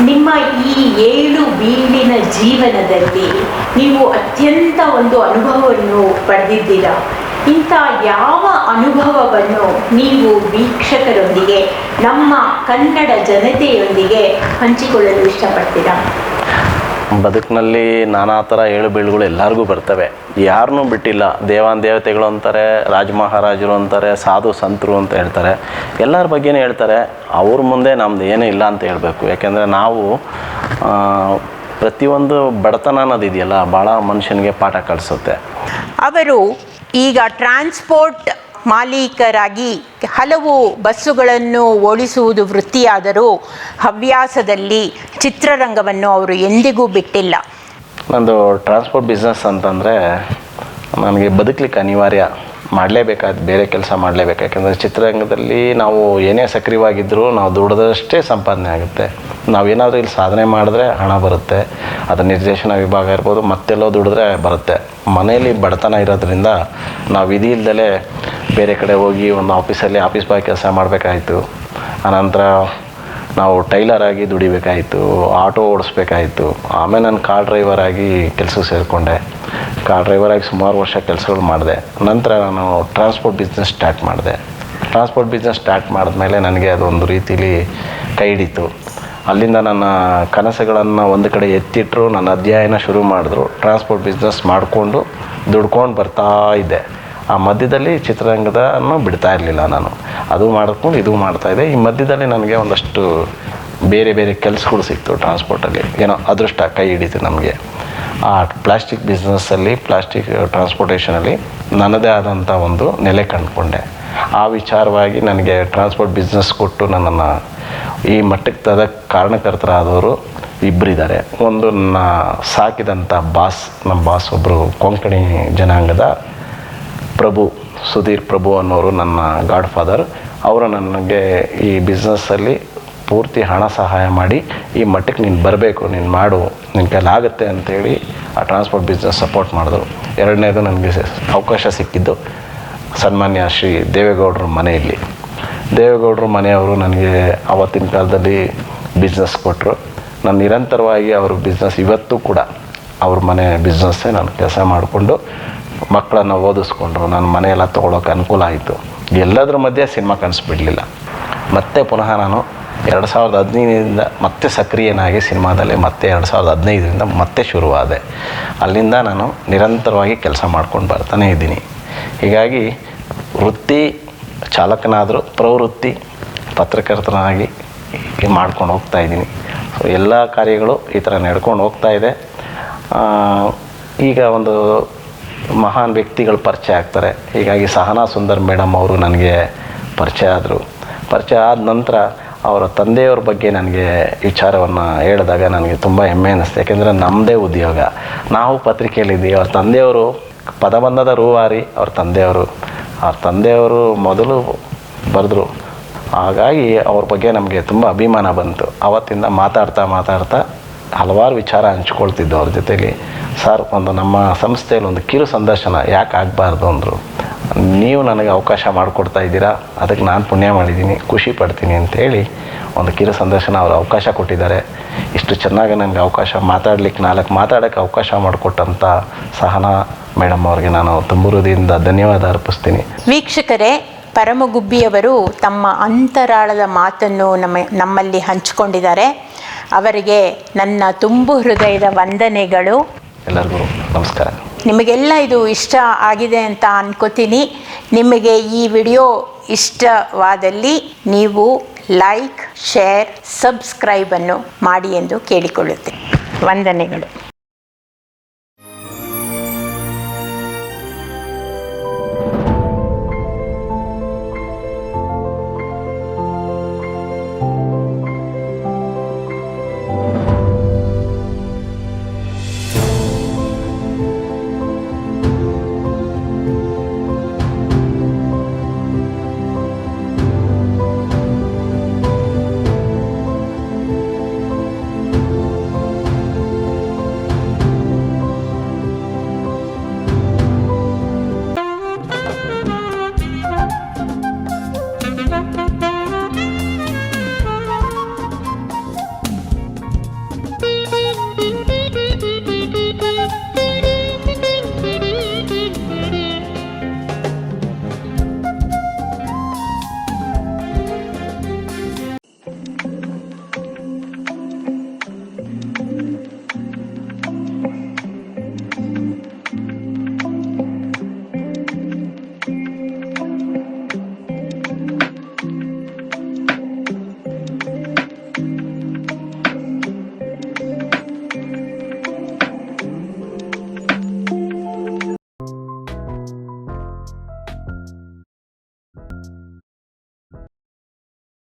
ನಿಮ್ಮ ಈ 7 ಬೀಳಿನ ಜೀವನದಲ್ಲಿ ನೀವು ಅತ್ಯಂತ ಒಂದು ಅನುಭವವನ್ನು ಪಡೆದಿದ್ದೀರಾ. ಇಂಥ ಯಾವ ಅನುಭವವನ್ನು ನೀವು ವೀಕ್ಷಕರೊಂದಿಗೆ, ನಮ್ಮ ಕನ್ನಡ ಜನತೆಯೊಂದಿಗೆ ಹಂಚಿಕೊಳ್ಳಲು ಇಷ್ಟಪಡ್ತೀರಾ? ಬದುಕಿನಲ್ಲಿ ನಾನಾ ಥರ ಏಳು ಬೀಳುಗಳು ಎಲ್ಲರಿಗೂ ಬರ್ತವೆ. ಯಾರನ್ನೂ ಬಿಟ್ಟಿಲ್ಲ. ದೇವತೆಗಳು ಅಂತಾರೆ, ರಾಜ ಮಹಾರಾಜರು ಅಂತಾರೆ, ಸಾಧು ಸಂತರು ಅಂತ ಹೇಳ್ತಾರೆ. ಎಲ್ಲರ ಬಗ್ಗೆನೇ ಹೇಳ್ತಾರೆ. ಅವ್ರ ಮುಂದೆ ನಮ್ಮದು ಏನೂ ಇಲ್ಲ ಅಂತ ಹೇಳಬೇಕು. ಯಾಕೆಂದರೆ ನಾವು ಪ್ರತಿಯೊಂದು ಬಡತನ ಅನ್ನೋದಿದೆಯಲ್ಲ, ಭಾಳ ಮನುಷ್ಯನಿಗೆ ಪಾಠ ಕಲಿಸುತ್ತೆ. ಅವರು ಈಗ ಟ್ರಾನ್ಸ್ಪೋರ್ಟ್ ಮಾಲೀಕರಾಗಿ ಹಲವು ಬಸ್ಸುಗಳನ್ನು ಓಡಿಸುವುದು ವೃತ್ತಿಯಾದರೂ ಹವ್ಯಾಸದಲ್ಲಿ ಚಿತ್ರರಂಗವನ್ನು ಅವರು ಎಂದಿಗೂ ಬಿಟ್ಟಿಲ್ಲ. ನಂದು ಟ್ರಾನ್ಸ್ಪೋರ್ಟ್ ಬಿಸ್ನೆಸ್ ಅಂತಂದರೆ ನನಗೆ ಬದುಕಲಿಕ್ಕೆ ಅನಿವಾರ್ಯ, ಮಾಡಲೇಬೇಕಾದ ಬೇರೆ ಕೆಲಸ ಮಾಡಲೇಬೇಕು. ಯಾಕೆಂದರೆ ಚಿತ್ರರಂಗದಲ್ಲಿ ನಾವು ಏನೇ ಸಕ್ರಿಯವಾಗಿದ್ದರೂ ನಾವು ದುಡಿದಷ್ಟೇ ಸಂಪಾದನೆ ಆಗುತ್ತೆ. ನಾವೇನಾದರೂ ಇಲ್ಲಿ ಸಾಧನೆ ಮಾಡಿದ್ರೆ ಹಣ ಬರುತ್ತೆ, ಅದು ನಿರ್ದೇಶನ ವಿಭಾಗ ಇರ್ಬೋದು, ಮತ್ತೆಲ್ಲೋ ದುಡಿದ್ರೆ ಬರುತ್ತೆ. ಮನೆಯಲ್ಲಿ ಬಡತನ ಇರೋದ್ರಿಂದ ನಾವು ವಿಧಿ ಇಲ್ದಲೇ ಬೇರೆ ಕಡೆ ಹೋಗಿ ಒಂದು ಆಫೀಸಲ್ಲಿ ಆಫೀಸ್ ಬಾಯ್ ಕೆಲಸ ಮಾಡಬೇಕಾಯಿತು. ಆನಂತರ ನಾವು ಟೈಲರ್ ಆಗಿ ದುಡಿಬೇಕಾಯಿತು, ಆಟೋ ಓಡಿಸ್ಬೇಕಾಯಿತು. ಆಮೇಲೆ ನಾನು ಕಾರ್ ಡ್ರೈವರ್ ಆಗಿ ಕೆಲಸಕ್ಕೆ ಸೇರಿಕೊಂಡೆ. ಕಾರ್ ಡ್ರೈವರಾಗಿ ಸುಮಾರು ವರ್ಷ ಕೆಲಸಗಳು ಮಾಡಿದೆ. ನಂತರ ನಾನು ಟ್ರಾನ್ಸ್ಪೋರ್ಟ್ ಬಿಸ್ನೆಸ್ ಸ್ಟಾರ್ಟ್ ಮಾಡಿದೆ. ಟ್ರಾನ್ಸ್ಪೋರ್ಟ್ ಬಿಸ್ನೆಸ್ ಸ್ಟಾರ್ಟ್ ಮಾಡಿದ್ಮೇಲೆ ನನಗೆ ಅದೊಂದು ರೀತಿಲಿ ಕೈ ಹಿಡಿತು. ಅಲ್ಲಿಂದ ನನ್ನ ಕನಸುಗಳನ್ನು ಒಂದು ಕಡೆ ಎತ್ತಿಟ್ಟರು, ನನ್ನ ಅಧ್ಯಯನ ಶುರು ಮಾಡಿದ್ರು. ಟ್ರಾನ್ಸ್ಪೋರ್ಟ್ ಬಿಸ್ನೆಸ್ ಮಾಡಿಕೊಂಡು ದುಡ್ಕೊಂಡು ಬರ್ತಾ ಇದ್ದೆ. ಆ ಮಧ್ಯದಲ್ಲಿ ಚಿತ್ರರಂಗದನ್ನು ಬಿಡ್ತಾ ಇರಲಿಲ್ಲ ನಾನು. ಅದು ಮಾಡಿಕೊಂಡು ಇದು ಮಾಡ್ತಾಯಿದ್ದೆ. ಈ ಮಧ್ಯದಲ್ಲಿ ನನಗೆ ಒಂದಷ್ಟು ಬೇರೆ ಬೇರೆ ಕೆಲಸಗಳು ಸಿಕ್ತು ಟ್ರಾನ್ಸ್ಪೋರ್ಟಲ್ಲಿ. ಏನೋ ಅದೃಷ್ಟ ಕೈ ಹಿಡಿತು ನಮಗೆ. ಆ ಪ್ಲಾಸ್ಟಿಕ್ ಬಿಸ್ನೆಸ್ಸಲ್ಲಿ, ಪ್ಲಾಸ್ಟಿಕ್ ಟ್ರಾನ್ಸ್ಪೋರ್ಟೇಷನಲ್ಲಿ ನನ್ನದೇ ಆದಂಥ ಒಂದು ನೆಲೆ ಕಂಡುಕೊಂಡೆ. ಆ ವಿಚಾರವಾಗಿ ನನಗೆ ಟ್ರಾನ್ಸ್ಪೋರ್ಟ್ ಬಿಸ್ನೆಸ್ ಕೊಟ್ಟು ನನ್ನನ್ನು ಈ ಮಟ್ಟಕ್ಕೆ ತರಕ್ಕೆ ಕಾರಣಕರ್ತರಾದವರು ಇಬ್ಬರಿದ್ದಾರೆ. ಒಂದು ನನ್ನ ಸಾಕಿದಂಥ ನಮ್ಮ ಬಾಸ್ ಒಬ್ಬರು ಕೊಂಕಣಿ ಜನಾಂಗದ ಪ್ರಭು, ಸುಧೀರ್ ಪ್ರಭು ಅನ್ನೋರು ನನ್ನ ಗಾಡ್ ಫಾದರ್. ಅವರು ನನಗೆ ಈ ಬಿಸ್ನೆಸ್ಸಲ್ಲಿ ಪೂರ್ತಿ ಹಣ ಸಹಾಯ ಮಾಡಿ ಈ ಮಟ್ಟಕ್ಕೆ ನೀನು ಬರಬೇಕು, ನೀನು ಮಾಡು, ನಿನ್ನ ಕೈಲಾಗುತ್ತೆ ಅಂತೇಳಿ ಆ ಟ್ರಾನ್ಸ್ಪೋರ್ಟ್ ಬಿಸ್ನೆಸ್ ಸಪೋರ್ಟ್ ಮಾಡಿದ್ರು. ಎರಡನೇದು ನನಗೆ ಅವಕಾಶ ಸಿಕ್ಕಿದ್ದು ಸನ್ಮಾನ್ಯ ಶ್ರೀ ದೇವೇಗೌಡರ ಮನೆಯಲ್ಲಿ. ದೇವೇಗೌಡರ ಮನೆಯವರು ನನಗೆ ಆವತ್ತಿನ ಕಾಲದಲ್ಲಿ ಬಿಸ್ನೆಸ್ ಕೊಟ್ಟರು. ನಾನು ನಿರಂತರವಾಗಿ ಅವ್ರ ಬಿಸ್ನೆಸ್ ಇವತ್ತು ಕೂಡ ಅವ್ರ ಮನೆ ಬಿಸ್ನೆಸ್ಸೇ ನಾನು ಕೆಲಸ ಮಾಡಿಕೊಂಡು ಮಕ್ಕಳನ್ನು ಓದಿಸ್ಕೊಂಡ್ರು. ನನ್ನ ಮನೆಯೆಲ್ಲ ತೊಗೊಳೋಕೆ ಅನುಕೂಲ ಆಯಿತು. ಎಲ್ಲದರ ಮಧ್ಯೆ ಸಿನಿಮಾ ಕನಸು ಮತ್ತೆ ಪುನಃ ನಾನು 2015ರಿಂದ ಮತ್ತೆ ಸಕ್ರಿಯನಾಗಿ ಸಿನಿಮಾದಲ್ಲಿ ಮತ್ತೆ 2015ರಿಂದ ಮತ್ತೆ ಶುರುವಾದೆ. ಅಲ್ಲಿಂದ ನಾನು ನಿರಂತರವಾಗಿ ಕೆಲಸ ಮಾಡ್ಕೊಂಡು ಬರ್ತಾನೇ ಇದ್ದೀನಿ. ಹೀಗಾಗಿ ವೃತ್ತಿ ಚಾಲಕನಾದರೂ ಪ್ರವೃತ್ತಿ ಪತ್ರಕರ್ತನಾಗಿ ಮಾಡ್ಕೊಂಡು ಹೋಗ್ತಾಯಿದ್ದೀನಿ. ಸೊ ಎಲ್ಲ ಕಾರ್ಯಗಳು ಈ ಥರ ನಡ್ಕೊಂಡು ಹೋಗ್ತಾಯಿದೆ. ಈಗ ಒಂದು ಮಹಾನ್ ವ್ಯಕ್ತಿಗಳು ಪರಿಚಯ ಆಗ್ತಾರೆ. ಹೀಗಾಗಿ ಸಹನಾ ಸುಂದರ್ ಮೇಡಮ್ ಅವರು ನನಗೆ ಪರಿಚಯ ಆದರು. ಪರಿಚಯ ಆದ ನಂತರ ಅವರ ತಂದೆಯವ್ರ ಬಗ್ಗೆ ನನಗೆ ವಿಚಾರವನ್ನು ಹೇಳಿದಾಗ ನನಗೆ ತುಂಬ ಹೆಮ್ಮೆ ಅನ್ನಿಸ್ತು. ಯಾಕೆಂದರೆ ನಮ್ಮದೇ ಉದ್ಯೋಗ, ನಾವು ಪತ್ರಿಕೆಯಲ್ಲಿದ್ದೀವಿ. ಅವ್ರ ತಂದೆಯವರು ಪದಬಂಧದ ರೂವಾರಿ. ಅವ್ರ ತಂದೆಯವರು ಮೊದಲು ಬರೆದ್ರು. ಹಾಗಾಗಿ ಅವ್ರ ಬಗ್ಗೆ ನಮಗೆ ತುಂಬ ಅಭಿಮಾನ ಬಂತು. ಆವತ್ತಿಂದ ಮಾತಾಡ್ತಾ ಹಲವಾರು ವಿಚಾರ ಹಂಚ್ಕೊಳ್ತಿದ್ದು ಅವ್ರ ಜೊತೆಲಿ. ಸರ್, ಒಂದು ನಮ್ಮ ಸಂಸ್ಥೆಯಲ್ಲಿ ಒಂದು ಕಿರು ಸಂದರ್ಶನ ಯಾಕೆ ಆಗಬಾರ್ದು ಅಂದರು. ನೀವು ನನಗೆ ಅವಕಾಶ ಮಾಡಿಕೊಡ್ತಾ ಇದ್ದೀರಾ, ಅದಕ್ಕೆ ನಾನು ಪುಣ್ಯ ಮಾಡಿದ್ದೀನಿ, ಖುಷಿ ಪಡ್ತೀನಿ ಅಂತೇಳಿ ಒಂದು ಕಿರು ಸಂದರ್ಶನ ಅವರು ಅವಕಾಶ ಕೊಟ್ಟಿದ್ದಾರೆ. ಇಷ್ಟು ಚೆನ್ನಾಗಿ ನನಗೆ ಅವಕಾಶ ಮಾತಾಡೋಕ್ಕೆ ಅವಕಾಶ ಮಾಡಿಕೊಟ್ಟಂಥ ಸಹನಾ ಮೇಡಮ್ ಅವ್ರಿಗೆ ನಾನು ತುಂಬ ಹೃದಯದಿಂದ ಧನ್ಯವಾದ ಅರ್ಪಿಸ್ತೀನಿ. ವೀಕ್ಷಕರೇ, ಪರಮ ಗುಬ್ಬಿಯವರು ತಮ್ಮ ಅಂತರಾಳದ ಮಾತನ್ನು ನಮ್ಮಲ್ಲಿ ಹಂಚಿಕೊಂಡಿದ್ದಾರೆ. ಅವರಿಗೆ ನನ್ನ ತುಂಬು ಹೃದಯದ ವಂದನೆಗಳು. ಎಲ್ಲರಿಗೂ ನಮಸ್ಕಾರ. ನಿಮಗೆಲ್ಲ ಇದು ಇಷ್ಟ ಆಗಿದೆ ಅಂತ ಅನ್ಕೋತೀನಿ. ನಿಮಗೆ ಈ ವಿಡಿಯೋ ಇಷ್ಟವಾದಲ್ಲಿ ನೀವು ಲೈಕ್, ಶೇರ್, ಸಬ್ಸ್ಕ್ರೈಬನ್ನು ಮಾಡಿ ಎಂದು ಕೇಳಿಕೊಳ್ಳುತ್ತೇನೆ. ವಂದನೆಗಳು.